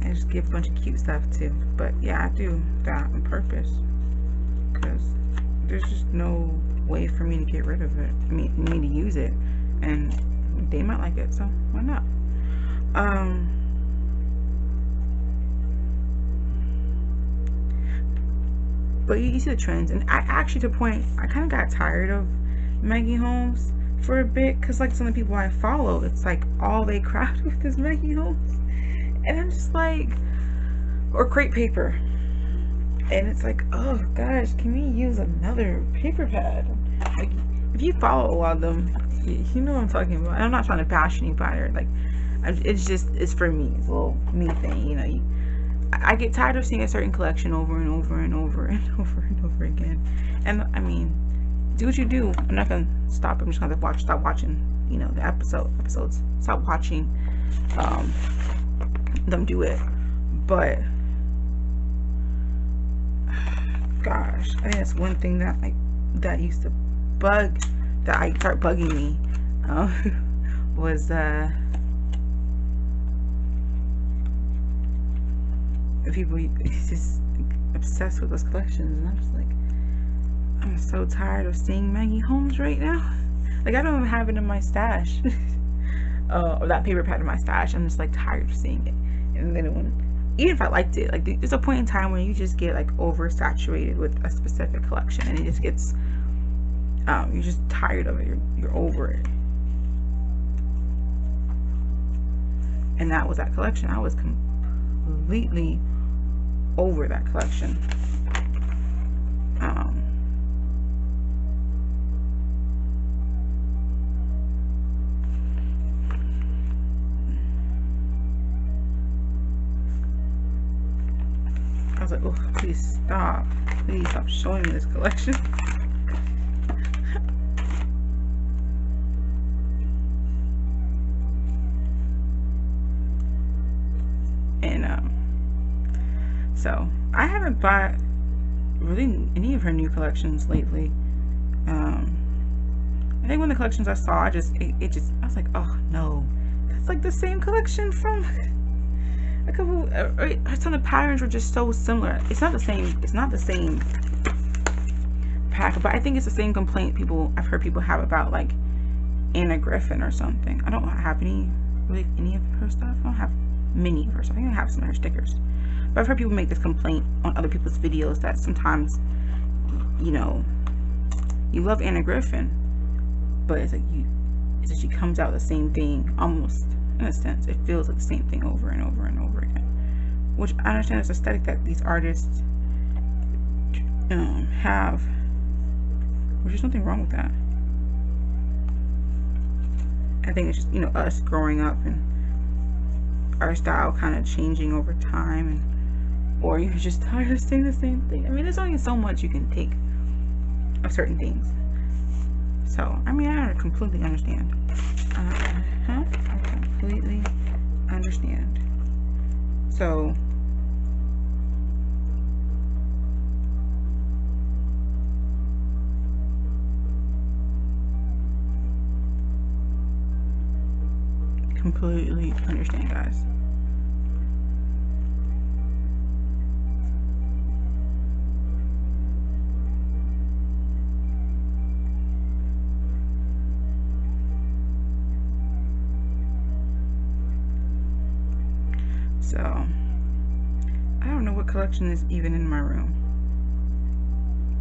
I just give a bunch of cute stuff too. But yeah, I do that on purpose because there's just no way for me to get rid of it. I mean, me to use it, and they might like it, so why not? But you see the trends, and I actually, to the point, I kind of got tired of Maggie Holmes for a bit, because like some of the people I follow, it's like all they craft with is Maggie Holmes, and I'm just like, or crepe paper, and it's like, oh gosh, can we use another paper pad? Like, if you follow a lot of them, you know what I'm talking about. I'm not trying to bash anybody, or like, it's just, it's for me, it's a little me thing, you know. I get tired of seeing a certain collection over and over and over and over and over again. And I mean, do what you do. I'm not gonna stop. I'm just gonna stop watching, you know, the episodes. Stop watching them do it. But gosh, I think that's one thing that that used to start bugging me was people just obsessed with those collections, and I'm just like, I'm so tired of seeing Maggie Holmes right now. Like, I don't even have it in my stash, or that paper pad in my stash. I'm just like tired of seeing it. And then even if I liked it, like, there's a point in time where you just get like oversaturated with a specific collection, and it just gets, you're just tired of it. You're over it. And that was that collection. I was completely over that collection. I was like, oh, please stop showing me this collection. And so I haven't bought really any of her new collections lately. I think one of the collections I saw, I was like, oh no, that's like the same collection from a couple. Some of the patterns were just so similar. It's not the same. It's not the same pack, but I think it's the same complaint I've heard people have about like Anna Griffin or something. I don't have any of her stuff. I don't have many of her stuff. I think I have some of her stickers. But I've heard people make this complaint on other people's videos that sometimes, you know, you love Anna Griffin, but it's like it's like she comes out the same thing almost, in a sense. It feels like the same thing over and over and over again. Which I understand is aesthetic that these artists have. There's nothing wrong with that. I think it's just, you know, us growing up and our style kind of changing over time, and or you're just tired of saying the same thing. I mean, there's only so much you can take of certain things. So, I mean, I completely understand. I completely understand. So, completely understand, guys. So, I don't know what collection is even in my room.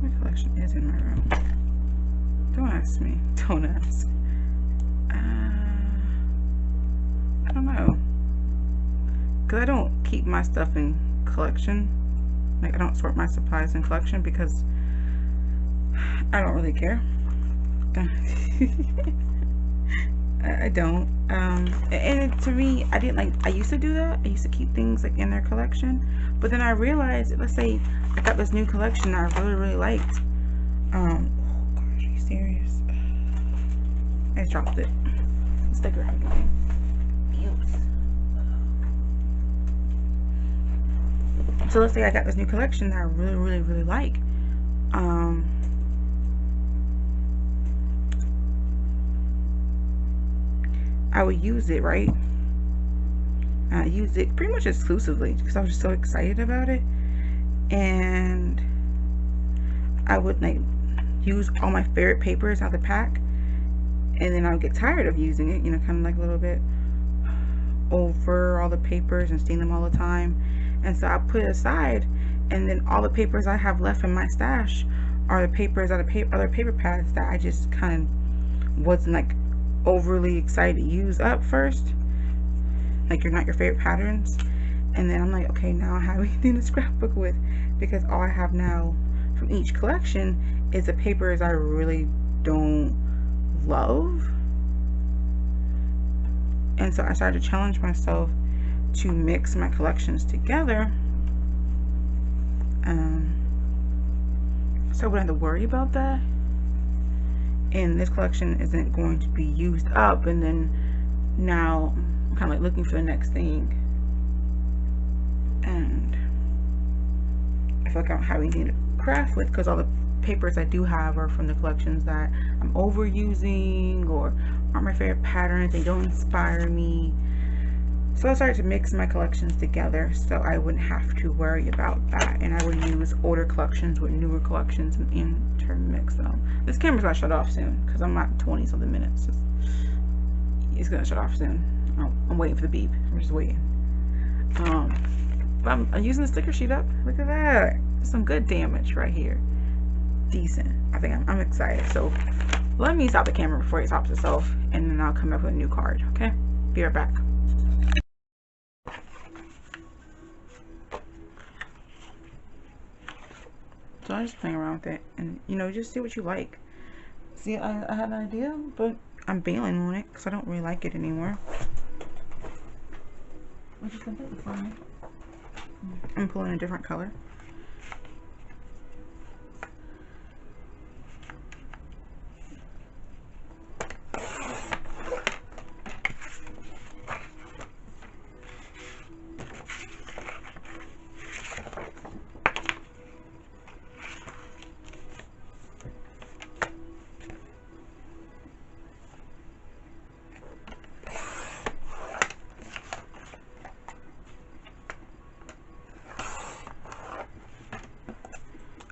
What collection is in my room? Don't ask me. Don't ask. I don't know. Because I don't keep my stuff in collection. Like, I don't sort my supplies in collection because I don't really care. I don't. And to me, I used to do that. I used to keep things like in their collection. But then I realized, let's say I got this new collection I really, really liked. Oh gosh, are you serious? I just dropped it. Sticker out again. So let's say I got this new collection that I really, really, really like. I would use it, right? I use it pretty much exclusively because I was just so excited about it. And I would like use all my favorite papers out of the pack, and then I would get tired of using it, you know, kind of like a little bit over all the papers and seeing them all the time. And so I put it aside, and then all the papers I have left in my stash are the papers out of other paper pads that I just kind of wasn't like overly excited to use up first. Like, you're not your favorite patterns. And then I'm like, okay, now I have anything to scrapbook with, because all I have now from each collection is the papers I really don't love. And so I started to challenge myself to mix my collections together, so I wouldn't have to worry about that, and this collection isn't going to be used up, and then now I'm kind of like looking for the next thing, and I feel like I don't have anything to craft with because all the papers I do have are from the collections that I'm overusing or aren't my favorite patterns. They don't inspire me. So I started to mix my collections together so I wouldn't have to worry about that, and I would use older collections with newer collections and intermix them. This camera's gonna shut off soon because I'm at 20 something minutes. It's gonna shut off soon. I'm waiting for the beep. I'm just waiting. But I'm using the sticker sheet up. Look at that. Some good damage right here. Decent. I think I'm excited. So let me stop the camera before it stops itself, and then I'll come up with a new card. Okay? Be right back. So I'm just playing around with it, and you know, just see what you like. See, I had an idea, but I'm bailing on it because I don't really like it anymore. Which is completely fine. I'm pulling a different color.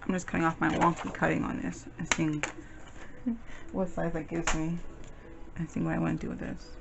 I'm just cutting off my wonky cutting on this and seeing what size that gives me and seeing what I want to do with this.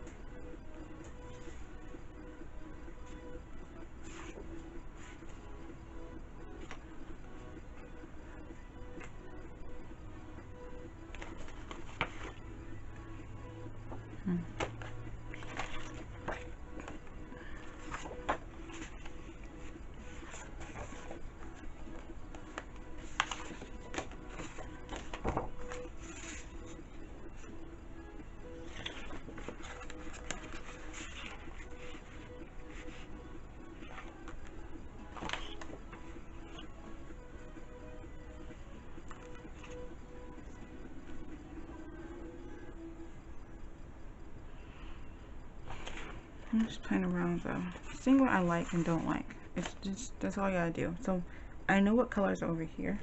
I'm just playing around though, seeing what I like and don't like. It's just, that's all you gotta do. So I know what colors are over here.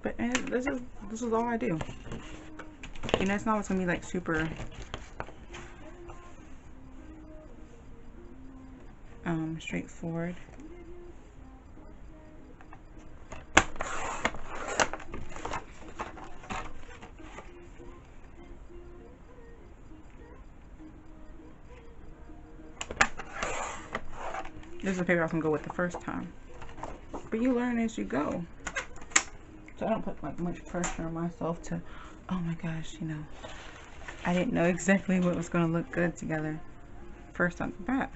But this is all I do. You know, it's not gonna be like super straightforward. This is the paper I was gonna go with the first time. But you learn as you go. So I don't put like much pressure on myself to, oh my gosh, you know, I didn't know exactly what was going to look good together first on the bat.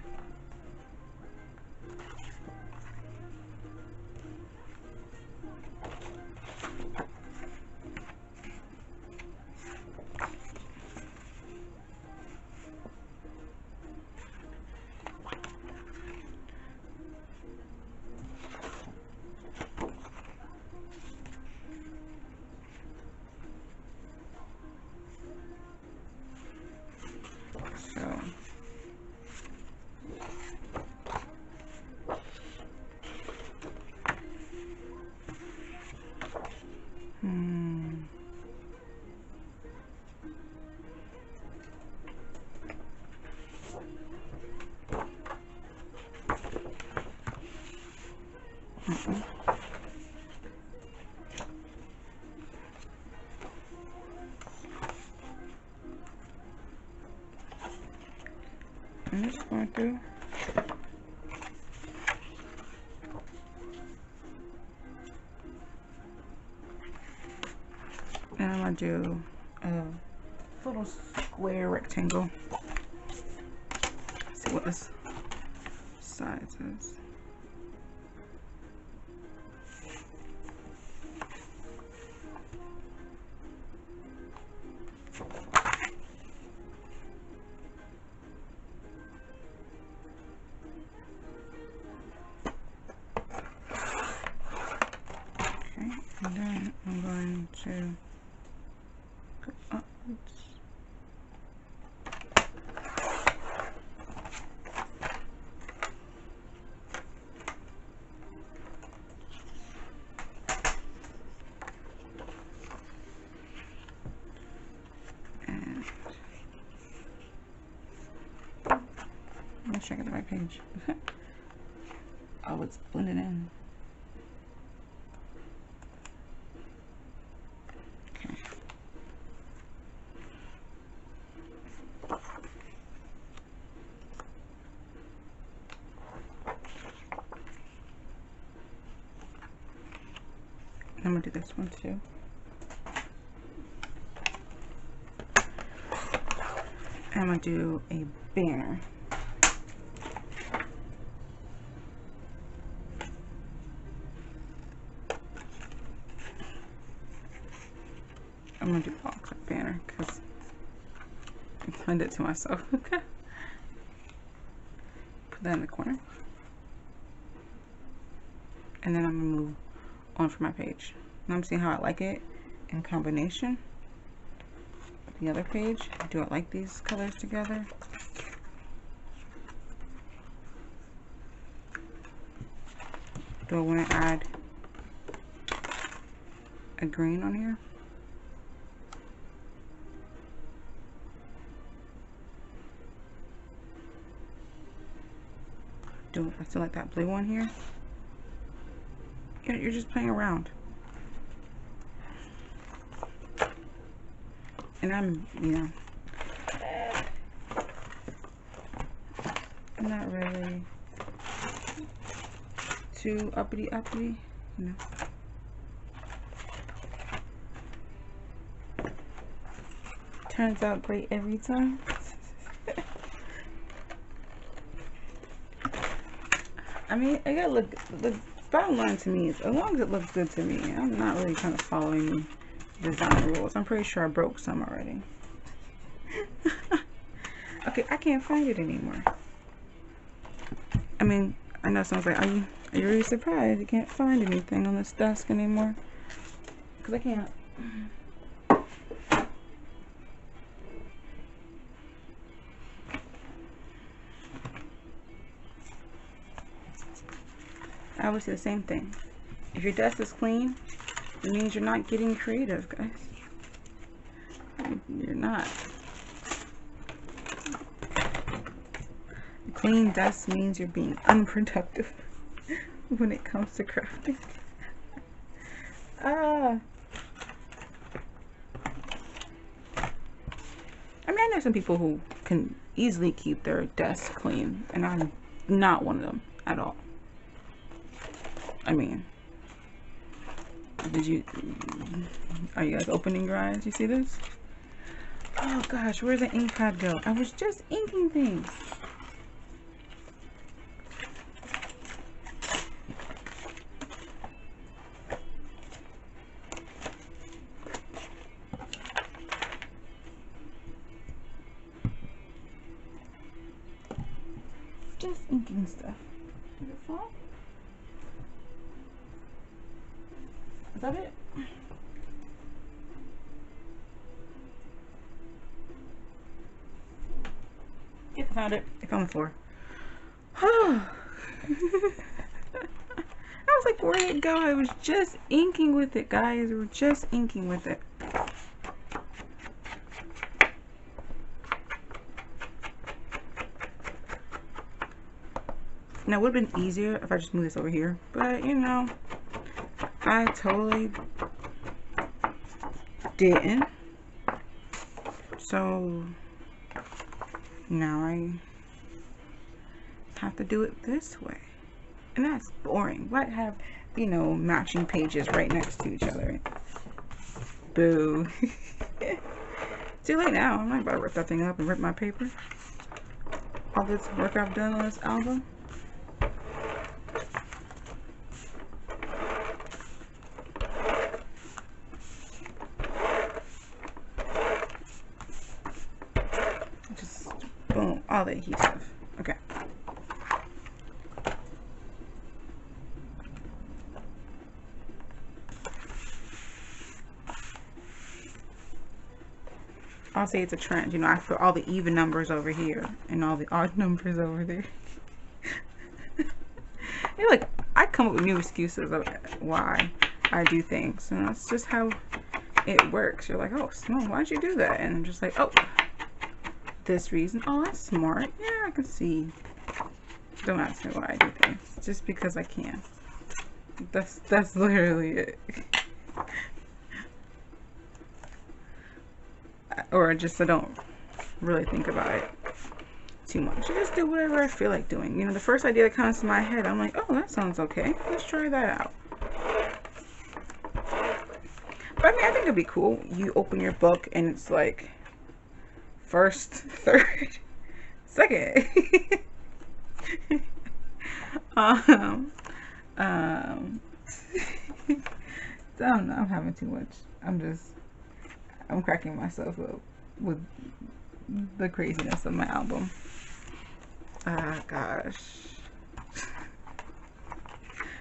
I'm just going through. And I'm going to do a little square rectangle. Let's see what this size is. And then I'm going to go upwards. And make sure I get the right page. Oh, it's blended in. I'm gonna do this one too. I'm gonna do a banner. I'm gonna do a box like banner because I planned it to myself. Put that in the corner. And then I'm gonna move on for my page. And I'm seeing how I like it in combination. the other page. Do I like these colors together? Do I want to add a green on here? Do I still like that blue one here? You're just playing around. And I'm, you know, I'm not really too uppity, you know. Turns out great every time. I mean, I gotta look, the bottom line to me is, as long as it looks good to me, I'm not really kind of following design rules. I'm pretty sure I broke some already. Okay, I can't find it anymore. I mean, I know someone's like, are you really surprised you can't find anything on this desk anymore? Because I can't. I always say the same thing. If your desk is clean, it means you're not getting creative, guys. You're not. A clean desk means you're being unproductive when it comes to crafting. I mean, I know some people who can easily keep their desk clean, and I'm not one of them at all. I mean, are you guys opening your eyes? You see this? Oh gosh, where's the ink pad go? I was just inking things. Just inking stuff. Did it fall? Is that it? Yep, I found it. It's on the floor. I was like, where'd it go? I was just inking with it, guys. We were just inking with it. Now, it would have been easier if I just moved this over here. But, you know, I totally didn't. So now I have to do it this way. And that's boring. Why have, you know, matching pages right next to each other? Boo. Too late now. I'm not about to rip that thing up and rip my paper. All this work I've done on this album. Just boom, all the adhesive. Okay. I'll say it's a trend. You know, I put all the even numbers over here and all the odd numbers over there. You're like, I come up with new excuses of why I do things. And that's just how it works. You're like, oh, Simone, why'd you do that? And I'm just like, oh, this reason. Oh, that's smart. Yeah, I can see. Don't ask me why I do things. Just because I can. That's literally it. Or just I don't really think about it too much. I just do whatever I feel like doing. You know, the first idea that comes to my head, I'm like, oh, that sounds okay. Let's try that out. But I mean, I think it'd be cool. You open your book and it's like first, third, second. I don't know. I'm having too much. I'm cracking myself up with the craziness of my album. Gosh.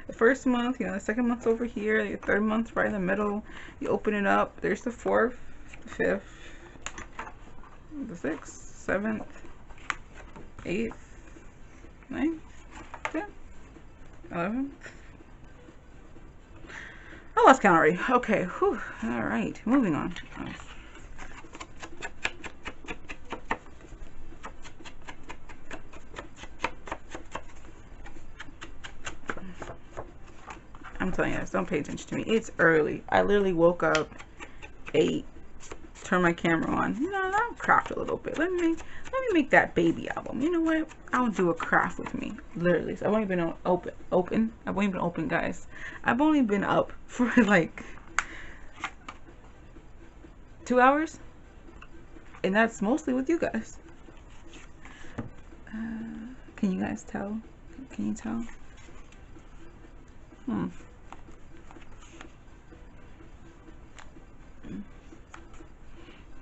The first month, you know, the second month's over here, the third month's right in the middle. You open it up, there's the fourth, the fifth, the 6th, 7th, 8th, 9th, 10th, 11th. I lost count already. Okay, whew. All right, moving on. I'm telling you guys, don't pay attention to me. It's early. I literally woke up 8, turned my camera on. You know, I'll craft a little bit. Let me make that baby album. You know what? I'll do a craft with me. Literally. So I've only been open. I've only been open, guys. I've only been up for like 2 hours, and that's mostly with you guys. Can you guys tell? Can you tell?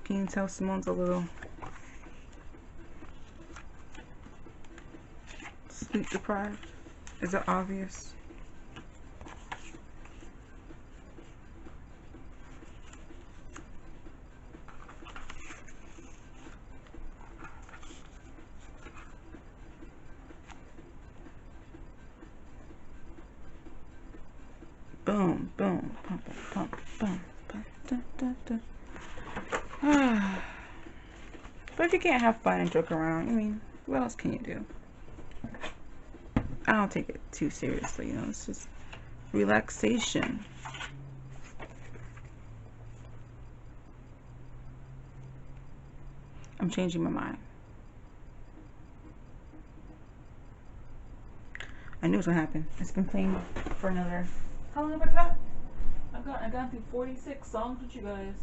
Can you tell Simone's a little sleep deprived? Is it obvious? Boom, boom, pump, pump, pump, pump, da, da, da. But if you can't have fun and joke around, I mean, what else can you do? I don't take it too seriously, you know, it's just relaxation. I'm changing my mind. I knew it was gonna happen. It's been playing for another, how long have I got? I got through 46 songs with you guys.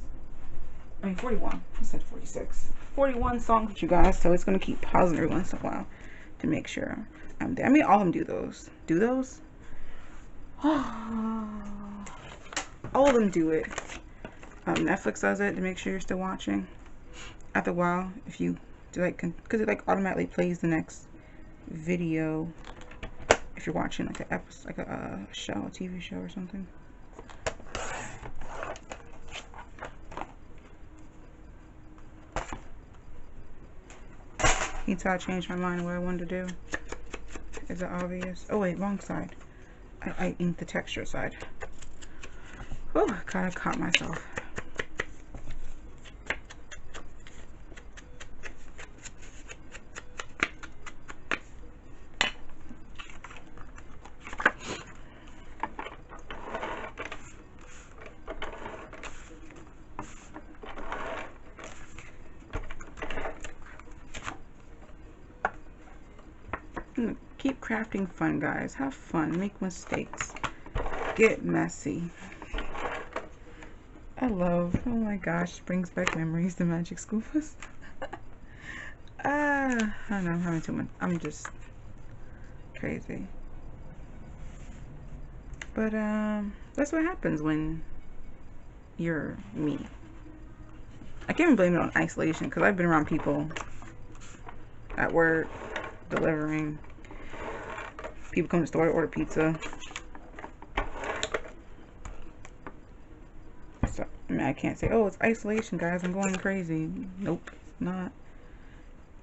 I mean 41. I said 46. 41 songs with you guys, so it's gonna keep pausing every once in a while to make sure I'm there. I mean, all of them do those. Do those? All of them do it. Netflix does it to make sure you're still watching. After a while, if you do, like, because it like automatically plays the next video if you're watching like an episode, like a show, a TV show or something. You can tell I changed my mind on what I wanted to do. Is it obvious? Oh wait, wrong side. I inked the texture side. Oh, God, I caught myself. Keep crafting fun, guys. Have fun. Make mistakes. Get messy. I love, oh my gosh, brings back memories, the magic school bus. I don't know, I'm having too much. I'm just crazy. But that's what happens when you're me. I can't even blame it on isolation, because I've been around people at work, delivering. People come to the store to order pizza. So, I mean, I can't say, oh, it's isolation, guys, I'm going crazy. Nope, not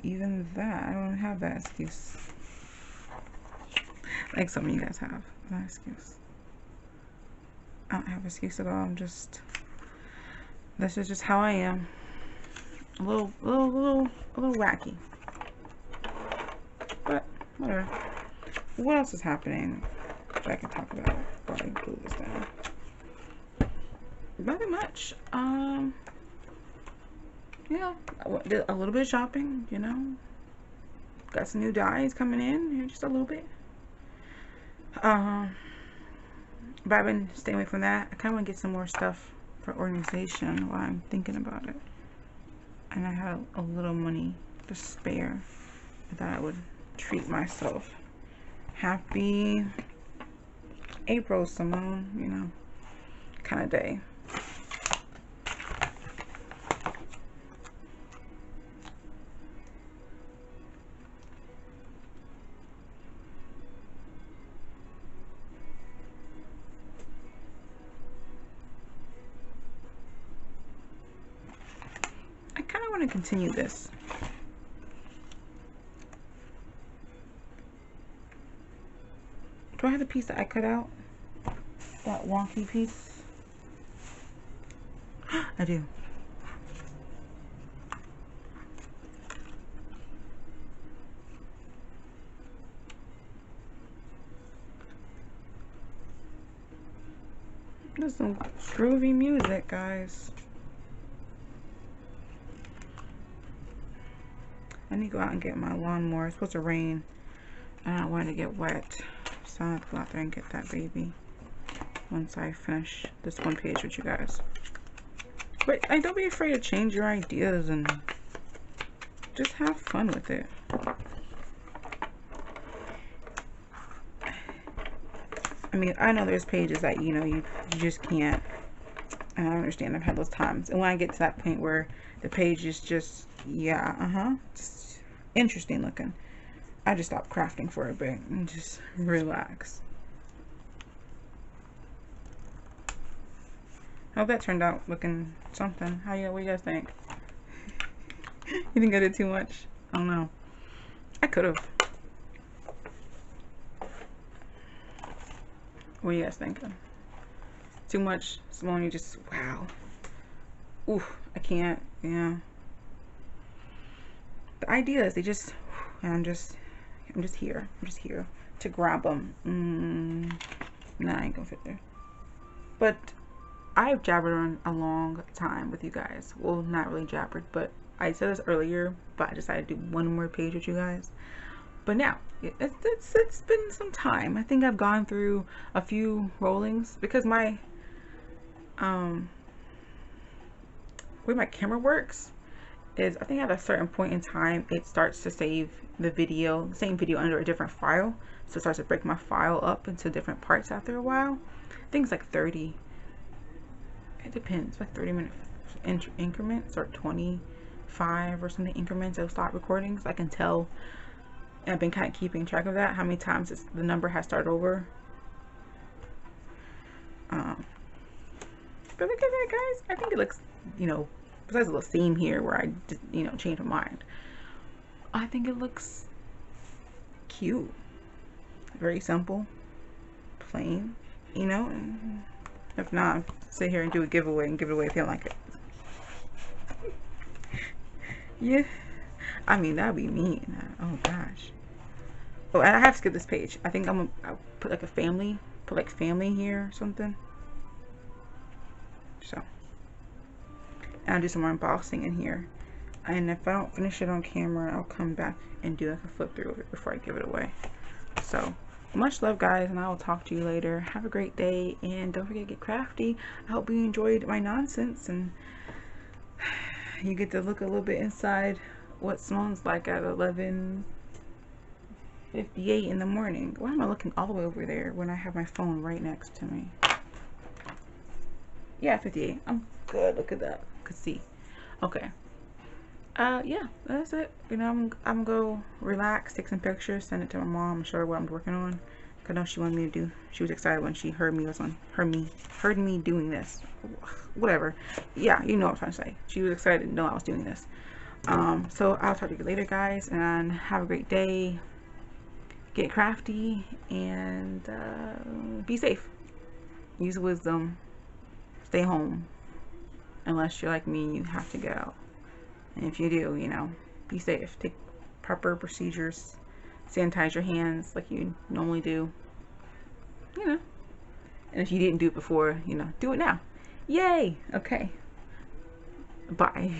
even that. I don't have that excuse. Like some of you guys have that excuse. I don't have an excuse at all. I'm just, this is just how I am. A little wacky. But whatever. What else is happening that I can talk about before I glue this down? Nothing much. Yeah, did a little bit of shopping, you know. Got some new dyes coming in, just a little bit. But I've been staying away from that. I kind of want to get some more stuff for organization while I'm thinking about it. And I have a little money to spare. I thought I would treat myself. Happy April, Simone, you know, kind of day. to continue this. Do I have the piece that I cut out? That wonky piece? I do. There's some groovy music, guys. I need to go out and get my lawnmower. It's supposed to rain. I don't want it to get wet. So I have to go out there and get that baby once I finish this one page with you guys. But don't be afraid to change your ideas and just have fun with it. I mean, I know there's pages that, you know, you just can't, and I understand. I've had those times. And when I get to that point where the page is just, yeah, just interesting looking, I just stop crafting for a bit and just relax. I hope that turned out looking something. What do you guys think? You think I did too much? I don't know. I could have. What are you guys thinking? Too much? Simone, just, wow. Oof, I can't, yeah. The ideas, they just, I'm just here. I'm just here to grab them. Nah, I ain't gonna fit there. But I've jabbered on a long time with you guys. Well, not really jabbered, but I said this earlier, but I decided to do one more page with you guys. But now, it's been some time. I think I've gone through a few rollings because my, way my camera works is, I think at a certain point in time, it starts to save the video, the same video under a different file. So it starts to break my file up into different parts after a while. I think it's like 30, it depends, like 30-minute increments or 25 or something increments. It'll stop recording, so I can tell. And I've been kind of keeping track of that, how many times the number has started over. But look at that, guys. I think it looks, you know, besides the little theme here where I just, you know, changed my mind, I think it looks cute. Very simple, plain, you know. And if not, sit here and do a giveaway and give it away if you don't like it. Yeah, I mean, that'd be mean. Oh gosh. Oh, and I have to skip this page. I think I'll put like a family, put like family here or something. So, and I'll do some more embossing in here. And if I don't finish it on camera, I'll come back and do like a flip through of it before I give it away. So, much love, guys, and I will talk to you later. Have a great day, and don't forget to get crafty. I hope you enjoyed my nonsense, and you get to look a little bit inside what Simone's like at 11:58 in the morning. Why am I looking all the way over there when I have my phone right next to me? Yeah, 58. I'm good. Look at that. Could see. Okay. Yeah, that's it. You know, I'm gonna go relax, take some pictures, send it to my mom, show her what I'm working on. Cause I know she wanted me to do. She was excited when she heard me doing this. Whatever. Yeah, you know what I'm trying to say. She was excited to know I was doing this. So I'll talk to you later, guys, and have a great day. Get crafty and be safe. Use wisdom. Stay home. Unless you're like me, you have to go out. And if you do, you know, be safe. Take proper procedures. Sanitize your hands like you normally do. You know. And if you didn't do it before, you know, do it now. Yay! Okay. Bye.